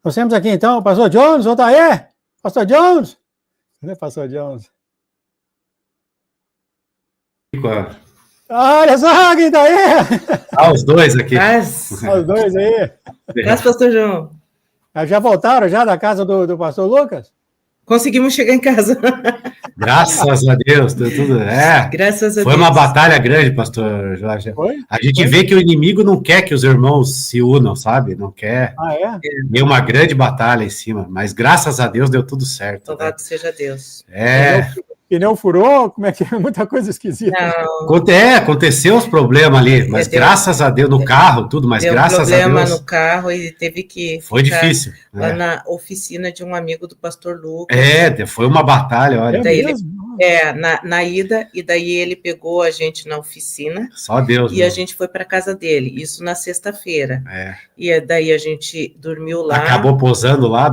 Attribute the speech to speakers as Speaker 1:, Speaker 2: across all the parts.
Speaker 1: Nós temos aqui, então, o pastor Jones, volta aí! Pastor Jones! Cadê o pastor Jones? Olha só quem tá aí!
Speaker 2: Os dois aqui.
Speaker 1: Os dois aí.
Speaker 3: Graças, pastor João.
Speaker 1: Já voltaram já da casa do pastor Lucas?
Speaker 3: Conseguimos chegar em casa.
Speaker 2: Graças a Deus, deu tudo.
Speaker 3: Graças a
Speaker 2: foi
Speaker 3: Deus.
Speaker 2: Uma batalha grande, pastor Jorge. A gente vê que o inimigo não quer que os irmãos se unam, sabe? Não quer. Deu uma grande batalha em cima, mas graças a Deus deu tudo certo.
Speaker 3: Louvado seja Deus.
Speaker 1: Pneu furou? Como é que é? Muita coisa esquisita.
Speaker 2: Aconteceu os problemas ali, mas graças a Deus, no carro, tudo, mas graças a Deus. Deu
Speaker 3: problema no carro e teve que
Speaker 2: foi difícil.
Speaker 3: Lá na oficina de um amigo do pastor Lucas.
Speaker 2: Foi uma batalha, olha.
Speaker 3: Na ida, e daí ele pegou a gente na oficina.
Speaker 2: Só Deus.
Speaker 3: E a gente foi para casa dele, isso na sexta-feira. E daí a gente dormiu lá.
Speaker 2: Acabou pousando lá?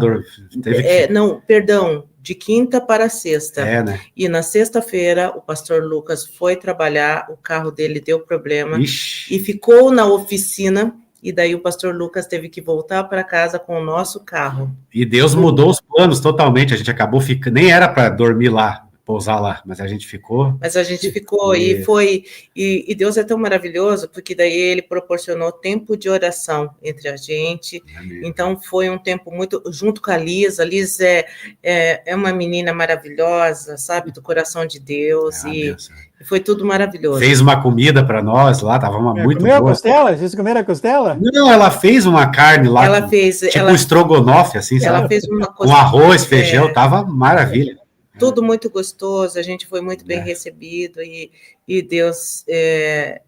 Speaker 3: Não, perdão. De quinta para sexta.
Speaker 2: Né?
Speaker 3: E na sexta-feira, o pastor Lucas foi trabalhar, o carro dele deu problema.
Speaker 2: Ixi.
Speaker 3: E ficou na oficina, e daí o pastor Lucas teve que voltar para casa com o nosso carro.
Speaker 2: E Deus mudou os planos totalmente, a gente acabou ficando, nem era para dormir lá, pousar lá, mas a gente ficou.
Speaker 3: E Deus é tão maravilhoso, porque daí ele proporcionou tempo de oração entre a gente.
Speaker 2: Amém.
Speaker 3: Então foi um tempo muito, junto com a Liz. A Liz é uma menina maravilhosa, sabe, do coração de Deus, e foi tudo maravilhoso.
Speaker 2: Fez uma comida para nós lá, tava muito boa.
Speaker 1: Comeu a costela? Vocês comeram a costela?
Speaker 2: Não, ela fez uma carne lá,
Speaker 3: tipo
Speaker 2: estrogonofe, assim,
Speaker 3: ela
Speaker 2: sabe?
Speaker 3: fez uma
Speaker 2: com arroz, feijão, tava maravilha.
Speaker 3: Tudo muito gostoso, a gente foi muito bem recebido, e Deus é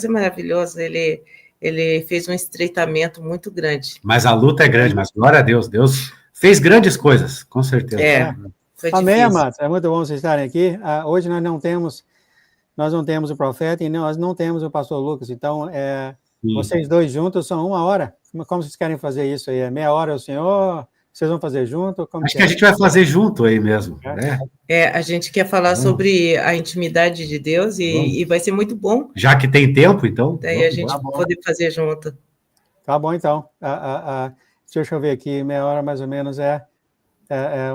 Speaker 3: maravilhoso, ele fez um estreitamento muito grande.
Speaker 2: Mas a luta é grande, mas glória a Deus, Deus fez grandes coisas, com certeza.
Speaker 3: Foi
Speaker 1: Amém,
Speaker 3: difícil.
Speaker 1: amados, é muito bom vocês estarem aqui. Hoje nós não temos o profeta e nós não temos o pastor Lucas, então vocês dois juntos são 1 hora. Como vocês querem fazer isso aí? Meia hora o senhor... Vocês vão fazer junto?
Speaker 2: Acho que a gente vai fazer junto aí mesmo.
Speaker 3: A gente quer falar sobre a intimidade de Deus e vai ser muito bom.
Speaker 2: Já que tem tempo, então.
Speaker 3: Daí a gente poder fazer junto.
Speaker 1: Tá bom, então. Deixa eu ver aqui, meia hora mais ou menos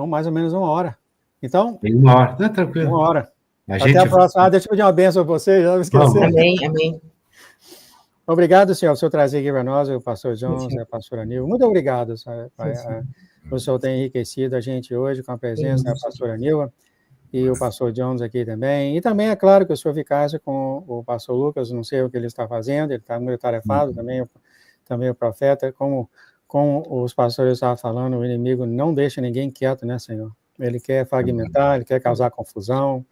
Speaker 1: mais ou menos 1 hora. Então.
Speaker 2: Tem 1 hora, tá tranquilo.
Speaker 1: 1 hora.
Speaker 2: Até
Speaker 1: a próxima. Deixa eu pedir uma bênção para vocês, já não esqueci.
Speaker 3: Amém.
Speaker 1: Obrigado, senhor, por senhor trazer aqui para nós, o pastor Jones, a pastora Nilva. Muito obrigado, o senhor tem enriquecido a gente hoje com a presença da pastora Nilva e o pastor Jones aqui também. E também, é claro, que o senhor ficasse com o pastor Lucas, não sei o que ele está fazendo, ele está muito tarefado, também o profeta, como os pastores estavam falando, o inimigo não deixa ninguém quieto, né, Senhor? Ele quer fragmentar, ele quer causar confusão,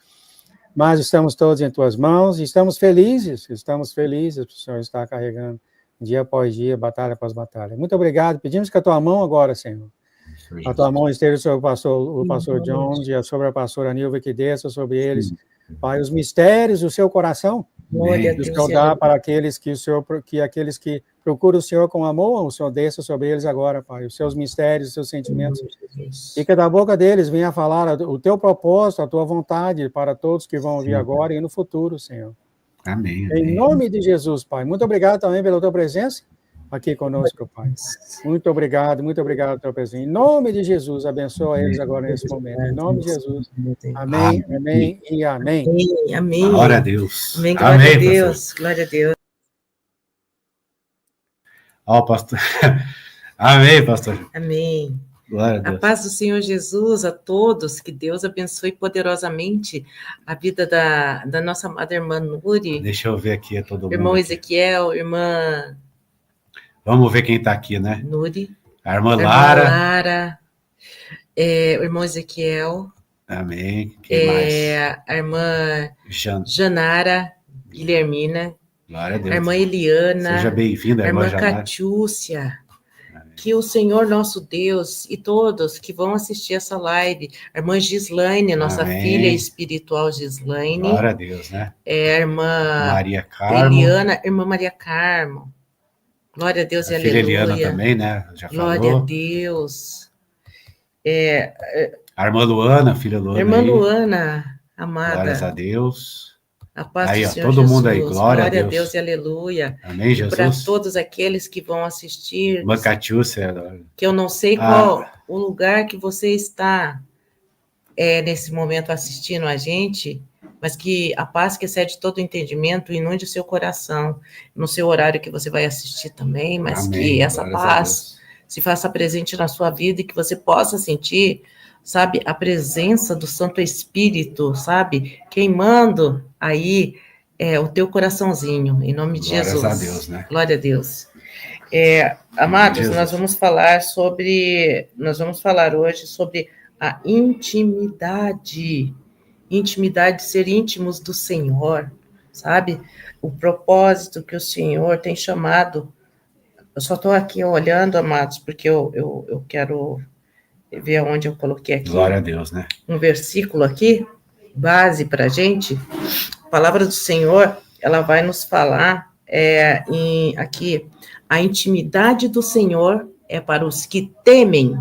Speaker 1: mas estamos todos em tuas mãos e estamos felizes por o Senhor estar carregando dia após dia, batalha após batalha. Muito obrigado, pedimos que a tua mão agora, Senhor, a tua mão esteja sobre o pastor Jones e sobre a pastora Nilva, que desça sobre eles, Pai, os mistérios do seu coração, o Senhor dá para aqueles que procuram o Senhor com amor, o Senhor desça sobre eles agora, Pai, os seus mistérios, os seus sentimentos, e que da boca deles venha falar o teu propósito, a tua vontade para todos que vão ouvir agora e no futuro, Senhor.
Speaker 2: Amém.
Speaker 1: Em nome de Jesus, Pai. Muito obrigado também pela tua presença aqui conosco, Pai. Muito obrigado pela tua presença. Em nome de Jesus, abençoa eles agora nesse momento. Em nome de Jesus. Amém, amém e amém.
Speaker 3: Amém.
Speaker 2: Glória a Deus.
Speaker 3: Amém, glória a Deus. Glória a Deus.
Speaker 2: Pastor. Amém, pastor.
Speaker 3: Amém.
Speaker 2: Glória a Deus.
Speaker 3: A paz do Senhor Jesus a todos, que Deus abençoe poderosamente a vida da nossa amada irmã Nuri.
Speaker 2: Deixa eu ver aqui, todo mundo.
Speaker 3: Irmão Ezequiel, irmã...
Speaker 2: Vamos ver quem está aqui, né?
Speaker 3: Nuri.
Speaker 2: A irmã Lara.
Speaker 3: O irmão Ezequiel.
Speaker 2: Amém. Quem mais?
Speaker 3: A irmã Janara Guilhermina.
Speaker 2: Glória a Deus.
Speaker 3: A irmã Eliana.
Speaker 2: Seja bem-vinda,
Speaker 3: a irmã
Speaker 2: Janara.
Speaker 3: Catiúcia. Que o Senhor nosso Deus e todos que vão assistir essa live, a irmã Gislaine, nossa filha espiritual Gislaine.
Speaker 2: Glória a Deus, né?
Speaker 3: A irmã
Speaker 2: Maria Carmo.
Speaker 3: Eliana, irmã Maria Carmo. Glória a Deus e aleluia.
Speaker 2: Filha Eliana também, né? Já
Speaker 3: Glória
Speaker 2: falou.
Speaker 3: a Deus.
Speaker 2: A irmã Luana, filha Luana.
Speaker 3: Irmã Luana, amada.
Speaker 2: Glórias a Deus.
Speaker 3: A paz
Speaker 2: aí,
Speaker 3: do
Speaker 2: ó,
Speaker 3: Senhor
Speaker 2: todo
Speaker 3: Jesus.
Speaker 2: Mundo aí, glória a Deus
Speaker 3: E aleluia.
Speaker 2: Amém, Jesus.
Speaker 3: Para todos aqueles que vão assistir,
Speaker 2: Macatiúcia,
Speaker 3: que eu não sei qual o lugar que você está nesse momento assistindo a gente, mas que a paz que excede todo entendimento inunde o seu coração, no seu horário que você vai assistir também, mas amém, que essa paz se faça presente na sua vida e que você possa sentir, sabe, a presença do Santo Espírito, sabe, queimando aí o teu coraçãozinho, em nome de Jesus.
Speaker 2: Glória a Deus, né?
Speaker 3: Glória a Deus. Amados, nós vamos falar hoje sobre a intimidade, ser íntimos do Senhor, sabe? O propósito que o Senhor tem chamado. Eu só estou aqui olhando, amados, porque eu quero ver onde eu coloquei aqui.
Speaker 2: Glória a Deus, né?
Speaker 3: Um versículo aqui, base para a gente. A palavra do Senhor, ela vai nos falar aqui, a intimidade do Senhor é para os que temem,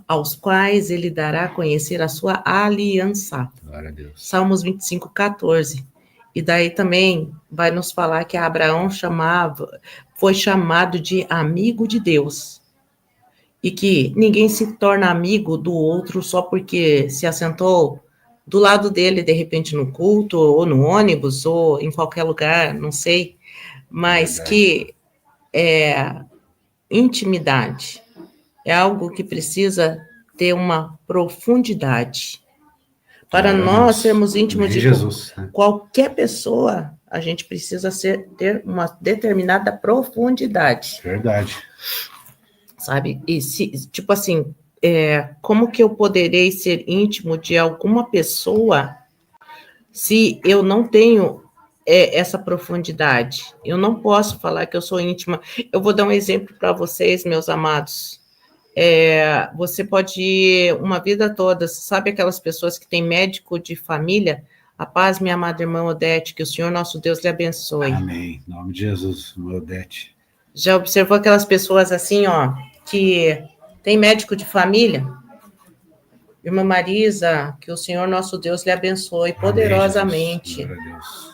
Speaker 3: aos quais ele dará a conhecer a sua aliança.
Speaker 2: Glória a Deus.
Speaker 3: Salmos 25:14. E daí também vai nos falar que Abraão foi chamado de amigo de Deus. E que ninguém se torna amigo do outro só porque se assentou do lado dele, de repente, no culto, ou no ônibus, ou em qualquer lugar, não sei. Mas que intimidade é algo que precisa ter uma profundidade. Para nós sermos íntimos de Jesus, qualquer pessoa, a gente precisa ter uma determinada profundidade.
Speaker 2: Verdade.
Speaker 3: Sabe? E tipo assim, como que eu poderei ser íntimo de alguma pessoa se eu não tenho essa profundidade? Eu não posso falar que eu sou íntima. Eu vou dar um exemplo para vocês, meus amados. Você pode ir uma vida toda, sabe aquelas pessoas que têm médico de família? A paz, minha amada irmã Odete, que o Senhor nosso Deus lhe abençoe.
Speaker 2: Amém. Em nome de Jesus, Odete.
Speaker 3: Já observou aquelas pessoas assim, ó, que tem médico de família? Irmã Marisa, que o Senhor nosso Deus lhe abençoe poderosamente.
Speaker 2: Amém, Deus.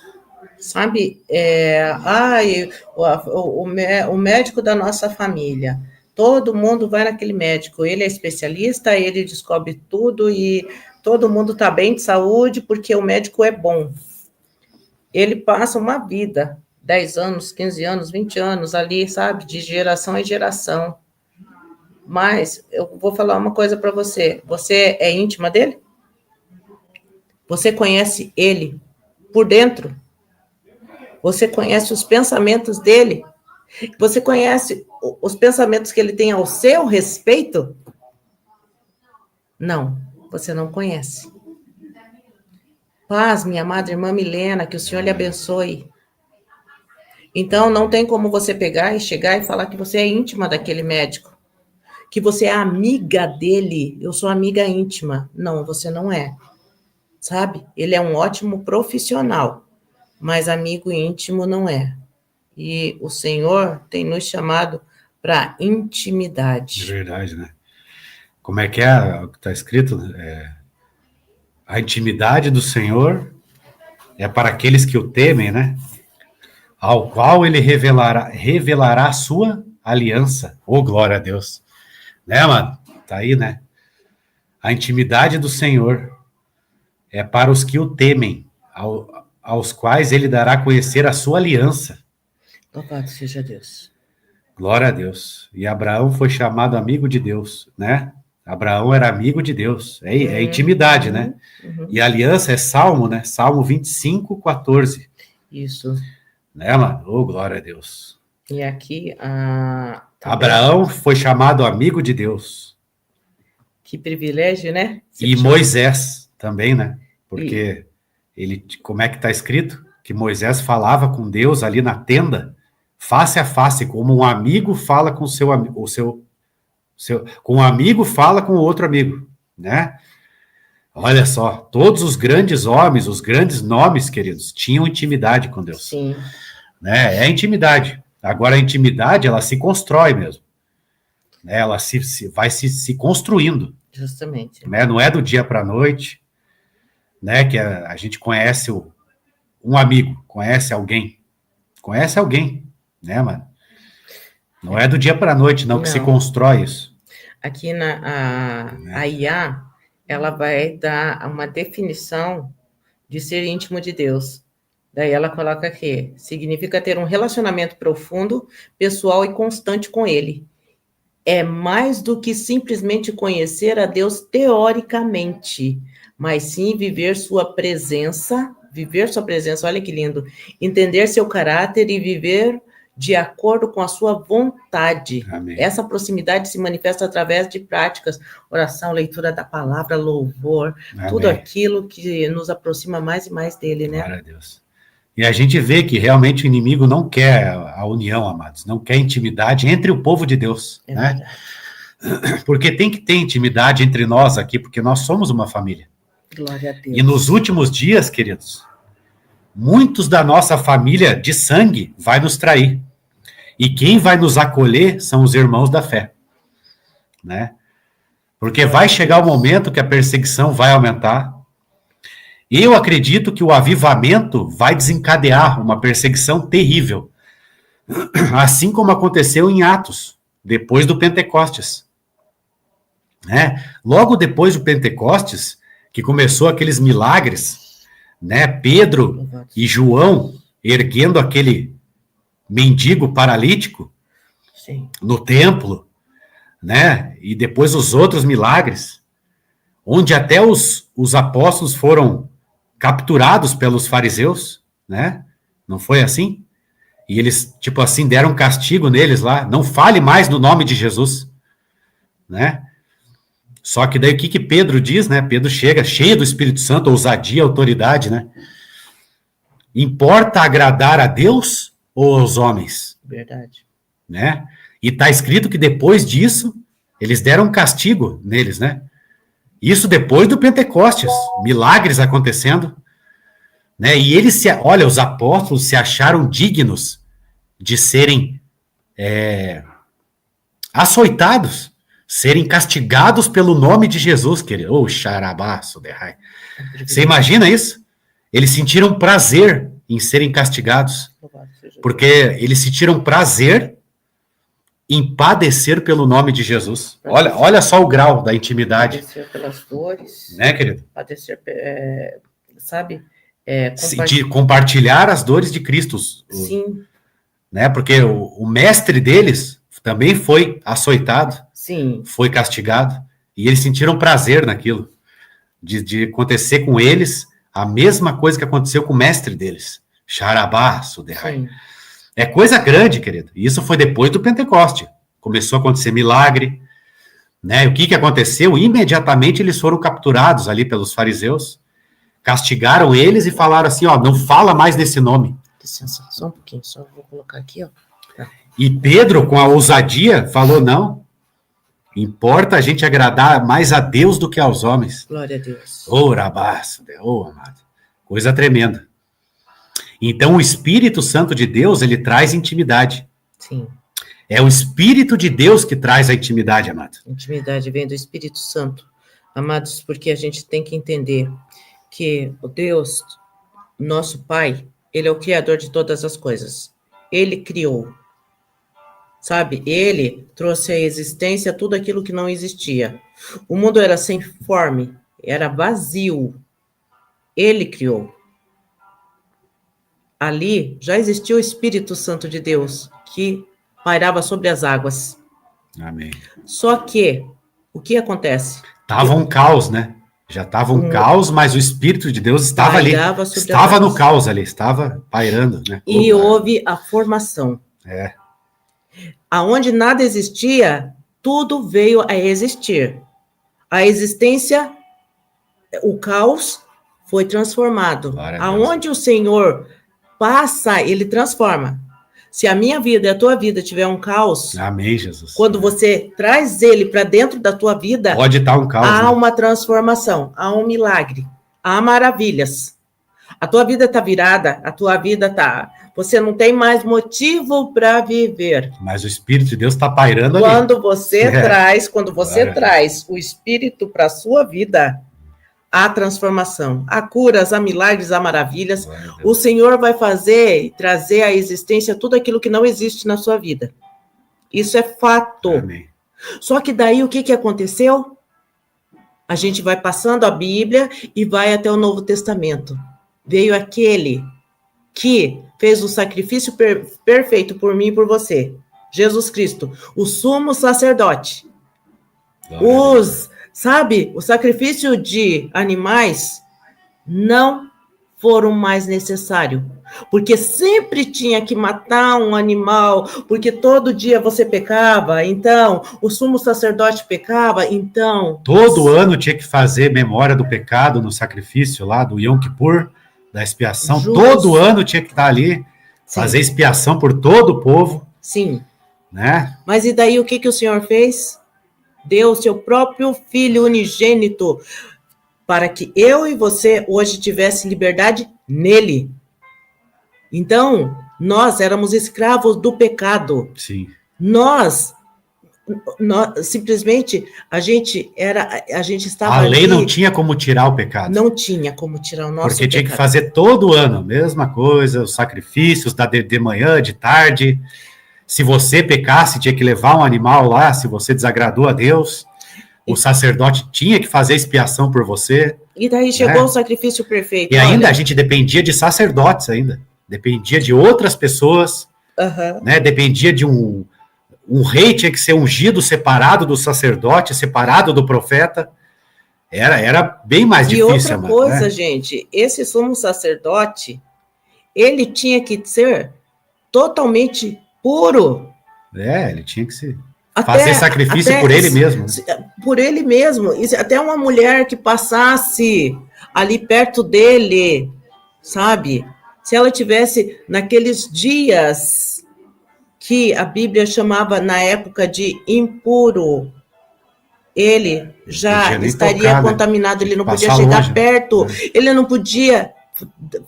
Speaker 3: Sabe, o médico da nossa família, todo mundo vai naquele médico, ele é especialista, ele descobre tudo e todo mundo está bem de saúde porque o médico é bom. Ele passa uma vida, 10 anos, 15 anos, 20 anos ali, sabe, de geração em geração. Mas eu vou falar uma coisa para você. Você é íntima dele? Você conhece ele por dentro? Você conhece os pensamentos dele? Você conhece os pensamentos que ele tem ao seu respeito? Não, você não conhece. Paz, minha amada irmã Milena, que o Senhor lhe abençoe. Então, não tem como você pegar e chegar e falar que você é íntima daquele médico. Que você é amiga dele, eu sou amiga íntima. Não, você não é. Sabe? Ele é um ótimo profissional, mas amigo íntimo não é. E o Senhor tem nos chamado para intimidade.
Speaker 2: É verdade, né? Como é que é o que está escrito? A intimidade do Senhor é para aqueles que o temem, né? Ao qual ele revelará a sua aliança. Oh, glória a Deus. Né, mano? Tá aí, né? A intimidade do Senhor é para os que o temem, aos quais ele dará a conhecer a sua aliança.
Speaker 3: Louvado seja Deus.
Speaker 2: Glória a Deus. E Abraão foi chamado amigo de Deus, né? Abraão era amigo de Deus. É intimidade, né? Uhum. E a aliança é Salmo, né? Salmo 25:14.
Speaker 3: Isso.
Speaker 2: Né, mano? Oh, glória a Deus.
Speaker 3: E aqui,
Speaker 2: Abraão foi chamado amigo de Deus.
Speaker 3: Que privilégio, né?
Speaker 2: E Moisés também, né? Porque como é que está escrito? Que Moisés falava com Deus ali na tenda, face a face, como um amigo fala com com um amigo fala com outro amigo, né? Olha só, todos os grandes homens, os grandes nomes, queridos, tinham intimidade com Deus.
Speaker 3: Sim.
Speaker 2: Né? É intimidade. Agora, a intimidade, ela se constrói mesmo. Né? Ela vai se construindo.
Speaker 3: Justamente.
Speaker 2: Né? Não é do dia para a noite, né? Que a gente conhece o um amigo, conhece alguém, né, mano? Não é do dia para a noite, não, que se constrói isso.
Speaker 3: Aqui a IA, ela vai dar uma definição de ser íntimo de Deus. Daí ela coloca aqui, significa ter um relacionamento profundo, pessoal e constante com Ele. É mais do que simplesmente conhecer a Deus teoricamente, mas sim viver sua presença, olha que lindo, entender seu caráter e viver de acordo com a sua vontade.
Speaker 2: Amém.
Speaker 3: Essa proximidade se manifesta através de práticas, oração, leitura da palavra, louvor,
Speaker 2: Amém.
Speaker 3: Tudo aquilo que nos aproxima mais e mais dele, né?
Speaker 2: Glória a Deus. E a gente vê que realmente o inimigo não quer a união, amados, não quer intimidade entre o povo de Deus, né? Verdade. Porque tem que ter intimidade entre nós aqui, porque nós somos uma família.
Speaker 3: Glória a Deus.
Speaker 2: E nos últimos dias, queridos, muitos da nossa família de sangue vai nos trair. E quem vai nos acolher são os irmãos da fé, né? Porque vai chegar o momento que a perseguição vai aumentar. Eu acredito que o avivamento vai desencadear uma perseguição terrível, assim como aconteceu em Atos, depois do Pentecostes, né? Logo depois do Pentecostes, que começou aqueles milagres, né? Pedro e João erguendo aquele mendigo paralítico,
Speaker 3: Sim,
Speaker 2: no templo, né? E depois os outros milagres, onde até os apóstolos foram capturados pelos fariseus, né? Não foi assim? E eles, tipo assim, deram castigo neles lá, não fale mais no nome de Jesus, né? Só que daí o que Pedro diz, né? Pedro chega cheio do Espírito Santo, ousadia, autoridade, né? Importa agradar a Deus ou aos homens?
Speaker 3: verdade.
Speaker 2: Né? E está escrito que depois disso, eles deram castigo neles, né? Isso depois do Pentecostes, milagres acontecendo, né? E eles, olha, os apóstolos se acharam dignos de serem açoitados, serem castigados pelo nome de Jesus, querido. Oh, xarabaço de rai. Você imagina isso? Eles sentiram prazer em serem castigados, porque eles sentiram prazer em padecer pelo nome de Jesus. Olha só o grau da intimidade.
Speaker 3: Padecer pelas dores.
Speaker 2: Né, querido?
Speaker 3: Padecer, sabe?
Speaker 2: De compartilhar as dores de Cristo.
Speaker 3: Sim.
Speaker 2: Né, porque o mestre deles também foi açoitado.
Speaker 3: Sim.
Speaker 2: Foi castigado. E eles sentiram prazer naquilo. De acontecer com eles a mesma coisa que aconteceu com o mestre deles. Xarabaço de rai. É coisa grande, querido. E isso foi depois do Pentecoste. Começou a acontecer milagre, né? E o que aconteceu? Imediatamente eles foram capturados ali pelos fariseus, castigaram eles e falaram assim, ó, não fala mais nesse nome.
Speaker 3: Licença, só um pouquinho, só vou colocar aqui, ó. Tá.
Speaker 2: E Pedro, com a ousadia, falou, não, importa a gente agradar mais a Deus do que aos homens.
Speaker 3: Glória a Deus.
Speaker 2: Ô, rabaço, amado. Coisa tremenda. Então, o Espírito Santo de Deus, ele traz intimidade.
Speaker 3: Sim.
Speaker 2: É o Espírito de Deus que traz a intimidade, amado.
Speaker 3: Intimidade vem do Espírito Santo. Amados, porque a gente tem que entender que o Deus, nosso Pai, Ele é o Criador de todas as coisas. Ele criou. Sabe? Ele trouxe à existência tudo aquilo que não existia. O mundo era sem forma, era vazio. Ele criou. Ali já existia o Espírito Santo de Deus, que pairava sobre as águas.
Speaker 2: Amém.
Speaker 3: Só que, o que acontece?
Speaker 2: Tava um caos, né? Já estava um caos, mas o Espírito de Deus estava ali. Estava no caos ali, estava pairando, né?
Speaker 3: E houve a formação. Aonde nada existia, tudo veio a existir. A existência, o caos foi transformado. Aonde o Senhor passa, ele transforma. Se a minha vida e a tua vida tiver um caos,
Speaker 2: amém, Jesus.
Speaker 3: Quando você traz ele para dentro da tua vida,
Speaker 2: pode estar um caos,
Speaker 3: há uma transformação, há um milagre, há maravilhas. A tua vida está virada, a tua vida está... Você não tem mais motivo para viver.
Speaker 2: Mas o Espírito de Deus está pairando
Speaker 3: quando ali. Quando você traz o Espírito para a sua vida, há transformação, há curas, há milagres, há maravilhas. O Senhor vai fazer, trazer à existência tudo aquilo que não existe na sua vida. Isso é fato.
Speaker 2: Amém.
Speaker 3: Só que daí o que aconteceu? A gente vai passando a Bíblia e vai até o Novo Testamento. Veio aquele que fez o sacrifício perfeito por mim e por você. Jesus Cristo, o sumo sacerdote. O sacrifício de animais não foram mais necessário, porque sempre tinha que matar um animal, porque todo dia você pecava, então o sumo sacerdote pecava, então...
Speaker 2: Todo ano tinha que fazer memória do pecado no sacrifício lá do Yom Kippur, da expiação.
Speaker 3: Justo.
Speaker 2: Todo ano tinha que estar ali, fazer expiação por todo o povo.
Speaker 3: Sim.
Speaker 2: Né?
Speaker 3: Mas e daí o que o Senhor fez? Deu o seu próprio Filho unigênito para que eu e você hoje tivesse liberdade nele. Então, nós éramos escravos do pecado.
Speaker 2: Sim.
Speaker 3: Nós simplesmente, a gente estava
Speaker 2: A lei
Speaker 3: ali,
Speaker 2: não tinha como tirar o pecado.
Speaker 3: Não tinha como tirar o nosso
Speaker 2: porque
Speaker 3: pecado.
Speaker 2: Tinha que fazer todo ano, mesma coisa, os sacrifícios de manhã, de tarde. Se você pecasse, tinha que levar um animal lá, se você desagradou a Deus. O sacerdote tinha que fazer expiação por você.
Speaker 3: E daí chegou o sacrifício perfeito.
Speaker 2: E ainda a gente dependia de sacerdotes ainda. Dependia de outras pessoas. Né? Dependia de um rei, tinha que ser ungido, separado do sacerdote, separado do profeta. Era bem mais difícil.
Speaker 3: E outra coisa, gente, esse sumo sacerdote, ele tinha que ser totalmente puro.
Speaker 2: Ele tinha que ser... fazer sacrifício por ele mesmo.
Speaker 3: Por ele mesmo. Até uma mulher que passasse ali perto dele, sabe? Se ela tivesse naqueles dias que a Bíblia chamava na época de impuro, ele já estaria contaminado, ele não podia chegar perto, ele não podia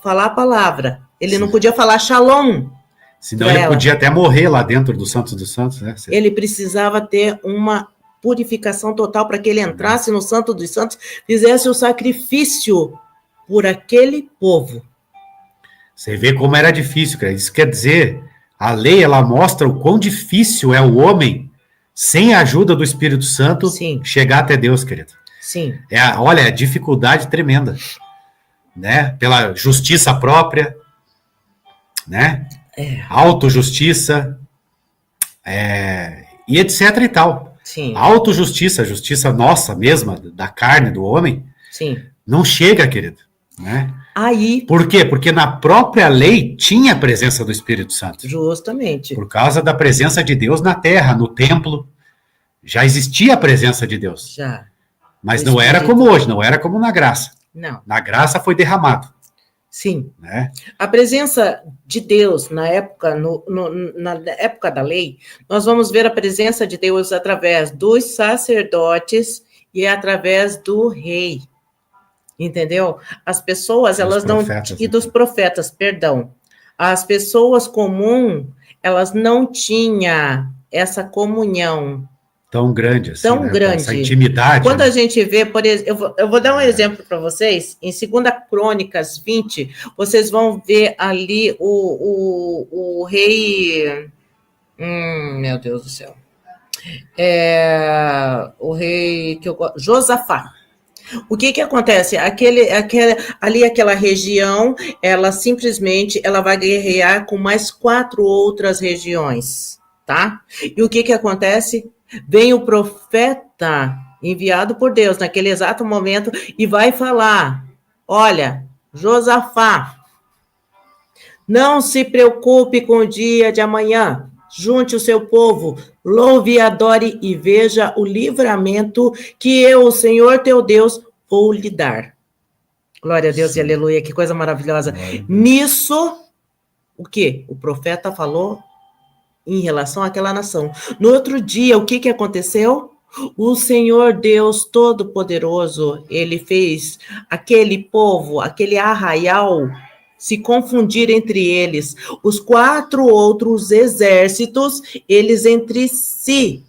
Speaker 3: falar a palavra, ele não podia falar shalom.
Speaker 2: Senão ele podia até morrer lá dentro do Santos dos Santos, né?
Speaker 3: Ele precisava ter uma purificação total para que ele entrasse no Santo dos Santos, fizesse o sacrifício por aquele povo.
Speaker 2: Você vê como era difícil, cara. Isso quer dizer, a lei, ela mostra o quão difícil é o homem, sem a ajuda do Espírito Santo, chegar até Deus, querido.
Speaker 3: Sim.
Speaker 2: Olha, é dificuldade tremenda, né? Pela justiça própria, né? Autojustiça, e etc e tal.
Speaker 3: Sim.
Speaker 2: Autojustiça, justiça nossa mesma, da carne, do homem, não chega, querido, né?
Speaker 3: Aí.
Speaker 2: Por quê? Porque na própria lei tinha a presença do Espírito Santo.
Speaker 3: Justamente.
Speaker 2: Por causa da presença de Deus na terra, no templo, já existia a presença de Deus.
Speaker 3: Já.
Speaker 2: Mas não era como hoje, não era como na graça.
Speaker 3: Não.
Speaker 2: Na graça foi derramado.
Speaker 3: Sim.
Speaker 2: Né?
Speaker 3: A presença de Deus na época, na época da lei, nós vamos ver a presença de Deus através dos sacerdotes e através do rei. Entendeu? As pessoas, elas não... E dos profetas, perdão. As pessoas comuns, elas não tinham essa comunhão
Speaker 2: tão grande assim,
Speaker 3: tão grande.
Speaker 2: Essa intimidade.
Speaker 3: Quando a gente vê, por exemplo, eu vou dar um exemplo para vocês, em 2 Crônicas 20, vocês vão ver ali o rei, meu Deus do céu, o rei Josafá. O que acontece? Aquela região, ela simplesmente, ela vai guerrear com mais 4 outras regiões, tá? E o que acontece? Vem o profeta enviado por Deus naquele exato momento e vai falar: olha, Josafá, não se preocupe com o dia de amanhã, junte o seu povo, louve, adore e veja o livramento que eu, o Senhor teu Deus, vou lhe dar. Glória a Deus e aleluia, que coisa maravilhosa. Nisso, o que? O profeta falou em relação àquela nação. No outro dia, o que aconteceu? O Senhor Deus Todo-Poderoso, ele fez aquele povo, aquele arraial, se confundir entre eles. Os 4 outros exércitos, eles entre si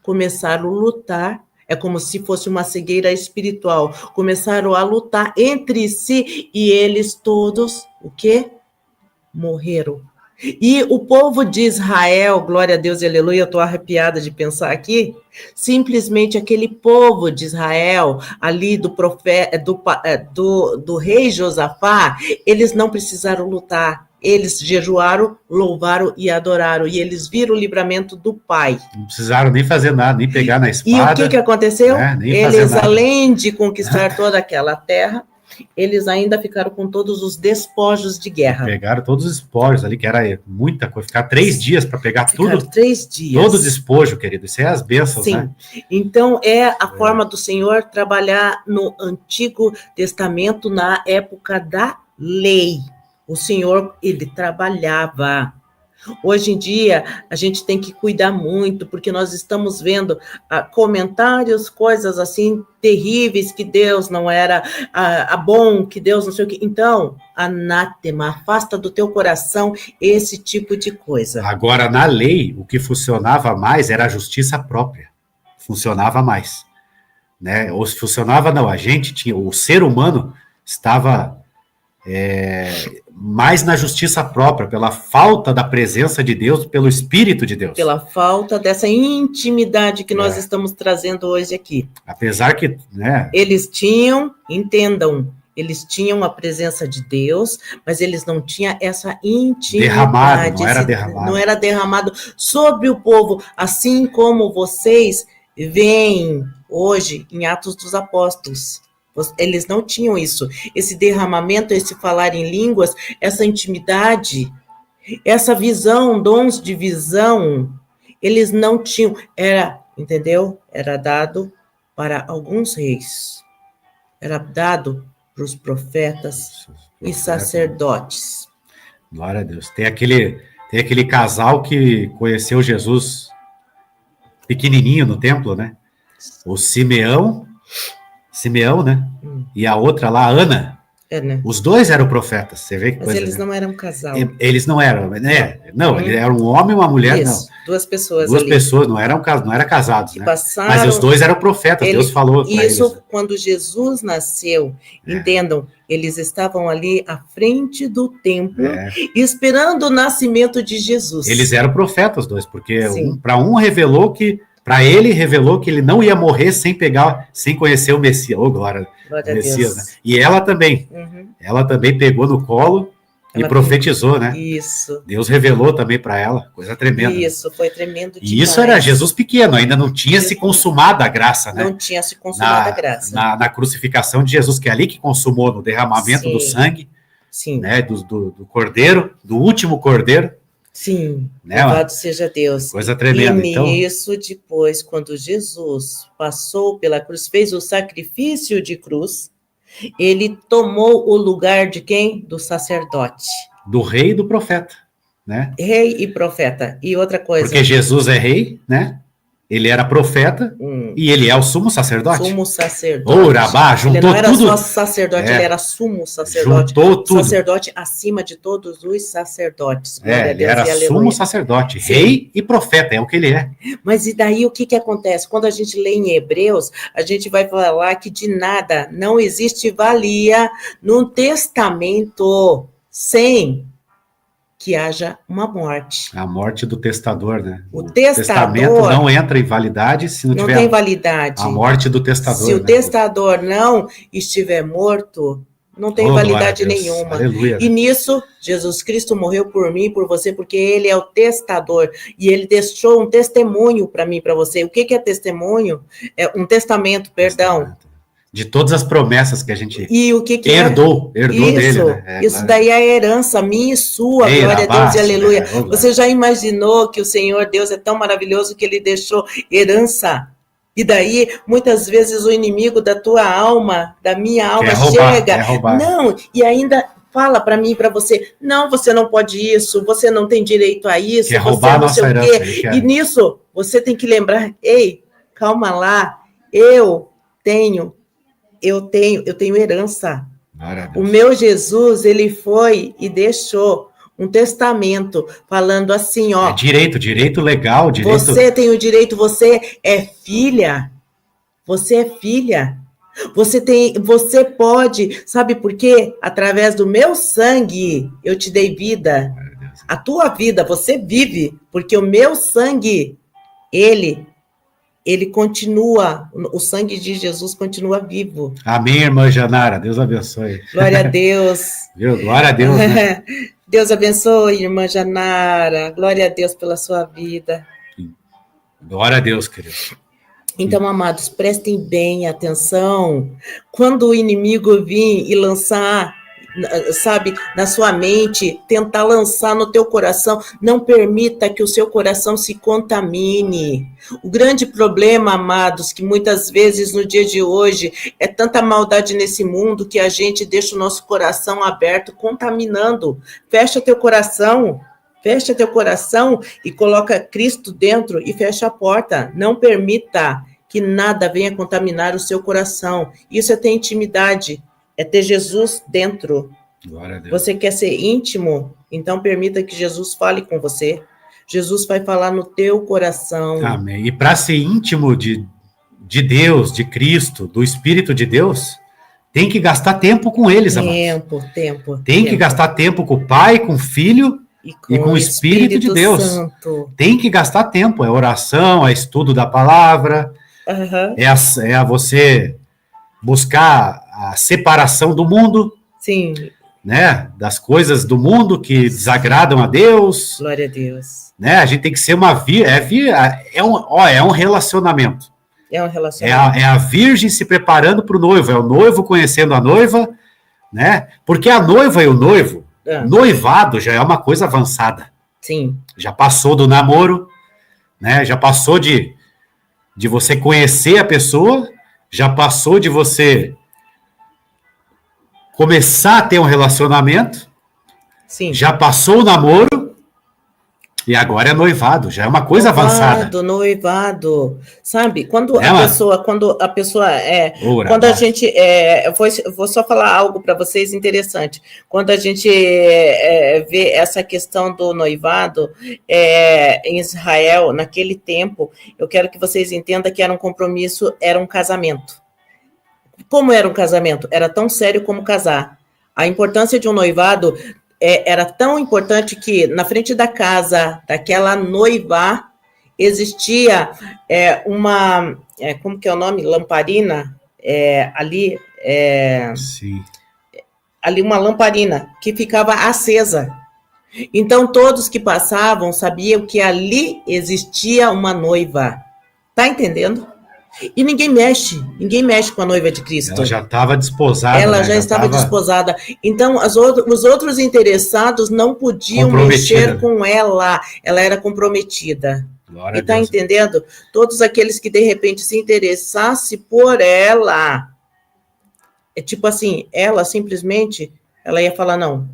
Speaker 3: começaram a lutar É como se fosse uma cegueira espiritual. Começaram a lutar entre si e eles todos, o quê? Morreram. E o povo de Israel, glória a Deus e aleluia, eu estou arrepiada de pensar aqui, simplesmente aquele povo de Israel, ali do profeta, do rei Josafá, eles não precisaram lutar. Eles jejuaram, louvaram e adoraram. E eles viram o livramento do Pai.
Speaker 2: Não precisaram nem fazer nada, nem pegar na espada.
Speaker 3: E o que aconteceu?
Speaker 2: Né?
Speaker 3: Eles, além de conquistar toda aquela terra, eles ainda ficaram com todos os despojos de guerra.
Speaker 2: Pegaram todos os espojos ali, que era muita coisa. Ficar 3 dias para pegar tudo.
Speaker 3: 3 dias.
Speaker 2: Todo despojo, querido. Isso é as bênçãos,
Speaker 3: Sim.
Speaker 2: Né?
Speaker 3: Então, é a forma do Senhor trabalhar no Antigo Testamento, na época da lei. O Senhor, ele trabalhava. Hoje em dia, a gente tem que cuidar muito, porque nós estamos vendo comentários, coisas assim terríveis, que Deus não era bom, que Deus não sei o que. Então, anátema, afasta do teu coração esse tipo de coisa.
Speaker 2: Agora, na lei, o que funcionava mais era a justiça própria. Funcionava mais. Né? Ou se funcionava, não, a gente tinha, o ser humano estava... mais na justiça própria, pela falta da presença de Deus, pelo Espírito de Deus.
Speaker 3: Pela falta dessa intimidade que nós estamos trazendo hoje aqui.
Speaker 2: Apesar que... Né,
Speaker 3: eles tinham, entendam, eles tinham a presença de Deus, mas eles não tinham essa intimidade.
Speaker 2: Derramado, não era derramado.
Speaker 3: Não era derramado sobre o povo, assim como vocês veem hoje em Atos dos Apóstolos. Eles não tinham isso, esse derramamento, esse falar em línguas, essa intimidade, essa visão, dons de visão, eles não tinham, entendeu? Era dado para alguns reis, era dado para os profetas e sacerdotes.
Speaker 2: Glória a Deus. Tem aquele casal que conheceu Jesus pequenininho no templo, né? O Simeão, né? E a outra lá, Ana.
Speaker 3: Né?
Speaker 2: Os dois eram profetas, você vê que
Speaker 3: mas
Speaker 2: coisa.
Speaker 3: Eles
Speaker 2: né?
Speaker 3: não eram um casal.
Speaker 2: Eles não eram, né? Não, ele era um homem e uma mulher,
Speaker 3: Isso,
Speaker 2: não.
Speaker 3: 2 pessoas.
Speaker 2: Duas pessoas, não eram casados, né?
Speaker 3: Passaram,
Speaker 2: mas os dois eram profetas, Deus falou para eles.
Speaker 3: Isso, quando Jesus nasceu, entendam, eles estavam ali à frente do templo, esperando o nascimento de Jesus.
Speaker 2: Eles eram profetas, os dois, porque para ele revelou que ele não ia morrer sem conhecer o Messias. Glória
Speaker 3: a
Speaker 2: Messias,
Speaker 3: Deus.
Speaker 2: Né? E ela também. Ela também pegou no colo e profetizou, né?
Speaker 3: Isso.
Speaker 2: Deus revelou também para ela, coisa tremenda.
Speaker 3: Isso, foi tremendo demais.
Speaker 2: E isso era Jesus pequeno, ainda não tinha se consumado a graça, né?
Speaker 3: Não tinha se consumado a graça.
Speaker 2: Na crucificação de Jesus, que é ali que consumou, no derramamento do sangue, né? Do cordeiro, do último cordeiro.
Speaker 3: Sim,
Speaker 2: né,
Speaker 3: louvado seja Deus.
Speaker 2: Coisa tremenda.
Speaker 3: E nisso, depois, quando Jesus passou pela cruz, fez o sacrifício de cruz, ele tomou o lugar de quem? Do sacerdote.
Speaker 2: Do rei e do profeta, né?
Speaker 3: Rei e profeta. E outra coisa...
Speaker 2: Porque Jesus é rei, né? Ele era profeta e ele é o sumo sacerdote.
Speaker 3: Sumo sacerdote.
Speaker 2: Urabá, juntou tudo.
Speaker 3: Ele não era só sacerdote, ele era sumo sacerdote.
Speaker 2: Juntou tudo.
Speaker 3: Sacerdote acima de todos os sacerdotes.
Speaker 2: Ele era sumo sacerdote, rei e profeta, é o que ele é.
Speaker 3: Mas e daí o que acontece? Quando a gente lê em Hebreus, a gente vai falar que de nada não existe valia no testamento sem que haja uma morte.
Speaker 2: A morte do testador, né?
Speaker 3: O testamento
Speaker 2: não entra em validade se não tiver
Speaker 3: tem validade.
Speaker 2: A morte do testador.
Speaker 3: Se o testador não estiver morto, não tem validade nenhuma.
Speaker 2: Aleluia,
Speaker 3: e nisso, Jesus Cristo morreu por mim, por você, porque ele é o testador. E ele deixou um testemunho para mim, para você. O que é testemunho? É um testamento, perdão.
Speaker 2: De todas as promessas que a gente
Speaker 3: herdou
Speaker 2: dele. Né?
Speaker 3: Isso daí é a herança minha e sua, glória a Deus e aleluia. Você já imaginou que o Senhor Deus é tão maravilhoso que ele deixou herança? E daí, muitas vezes, o inimigo da tua alma, da minha alma, chega. Não, e ainda fala para mim e para você, não, você não pode isso, você não tem direito a isso,
Speaker 2: quer
Speaker 3: você
Speaker 2: roubar
Speaker 3: não sei o quê. E nisso, você tem que lembrar, ei, calma lá, eu tenho herança. O meu Jesus, ele foi e deixou um testamento falando assim, ó.
Speaker 2: É direito legal, direito.
Speaker 3: Você tem o direito, você é filha. Você é filha. Você pode, sabe por quê? Através do meu sangue eu te dei vida. A tua vida você vive, porque o meu sangue, ele continua, o sangue de Jesus continua vivo.
Speaker 2: Amém, irmã Janara, Deus abençoe.
Speaker 3: Glória a Deus.
Speaker 2: Viu? Glória a Deus, né?
Speaker 3: Deus abençoe, irmã Janara. Glória a Deus pela sua vida.
Speaker 2: Glória a Deus, querido.
Speaker 3: Então, amados, prestem bem atenção. Quando o inimigo vir e lançar, sabe, na sua mente, tentar lançar no teu coração, não permita que o seu coração se contamine. O grande problema, amados, que muitas vezes no dia de hoje é tanta maldade nesse mundo que a gente deixa o nosso coração aberto, contaminando. Fecha teu coração e coloca Cristo dentro e fecha a porta. Não permita que nada venha contaminar o seu coração. Isso é ter intimidade, é ter Jesus dentro.
Speaker 2: Glória a Deus.
Speaker 3: Você quer ser íntimo? Então permita que Jesus fale com você. Jesus vai falar no teu coração.
Speaker 2: Amém. E para ser íntimo de Deus, de Cristo, do Espírito de Deus, tem que gastar tempo com eles, amados. Tem que gastar tempo com o Pai, com o Filho e com o Espírito de Deus.
Speaker 3: Santo.
Speaker 2: Tem que gastar tempo. É oração, é estudo da palavra, é você buscar a separação do mundo.
Speaker 3: Sim.
Speaker 2: Né? Das coisas do mundo que desagradam a Deus.
Speaker 3: Glória a Deus.
Speaker 2: Né? A gente tem que ser é um relacionamento.
Speaker 3: É um relacionamento.
Speaker 2: É a virgem se preparando para o noivo, é o noivo conhecendo a noiva, né? Porque a noiva e o noivo, noivado já é uma coisa avançada.
Speaker 3: Sim.
Speaker 2: Já passou do namoro, né? Já passou de você conhecer a pessoa, já passou de você começar a ter um relacionamento,
Speaker 3: sim,
Speaker 2: já passou o namoro, e agora é noivado, já é uma coisa avançada.
Speaker 3: Noivado, sabe? Quando a pessoa quando a gente, vou só falar algo para vocês interessante. Quando a gente vê essa questão do noivado em Israel, naquele tempo, eu quero que vocês entendam que era um compromisso, era um casamento. Como era um casamento? Era tão sério como casar. A importância de um noivado era tão importante que na frente da casa daquela noiva existia uma, como que é o nome? Lamparina, ali,
Speaker 2: sim,
Speaker 3: ali uma lamparina que ficava acesa. Então todos que passavam sabiam que ali existia uma noiva. Tá entendendo? E ninguém mexe com a noiva de Cristo.
Speaker 2: Ela já estava desposada.
Speaker 3: Ela já estava desposada. Então, os outros interessados não podiam mexer com ela. Ela era comprometida.
Speaker 2: Glória
Speaker 3: e tá entendendo? Todos aqueles que, de repente, se interessassem por ela, tipo assim, ela simplesmente, ela ia falar, não,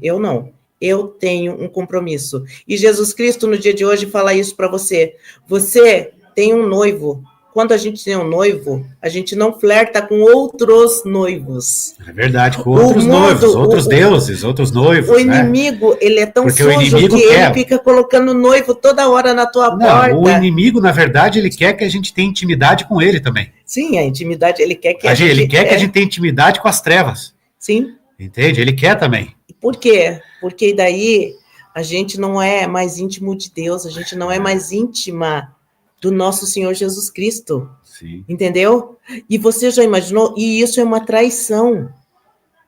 Speaker 3: eu tenho um compromisso. E Jesus Cristo, no dia de hoje, fala isso para você. Você tem um noivo. Quando a gente tem um noivo, a gente não flerta com outros noivos.
Speaker 2: É verdade, com outros noivos, outros deuses, outros noivos.
Speaker 3: O inimigo, ele é tão
Speaker 2: porque
Speaker 3: sujo que ele fica colocando noivo toda hora na tua porta.
Speaker 2: O inimigo, na verdade, ele quer que a gente tenha intimidade com ele também.
Speaker 3: Sim, a intimidade, ele quer que
Speaker 2: ele quer que a gente tenha intimidade com as trevas.
Speaker 3: Sim.
Speaker 2: Entende? Ele quer também.
Speaker 3: Por quê? Porque daí a gente não é mais íntimo de Deus, a gente não é mais íntima do nosso Senhor Jesus Cristo.
Speaker 2: Sim.
Speaker 3: Entendeu? E você já imaginou? E isso é uma traição.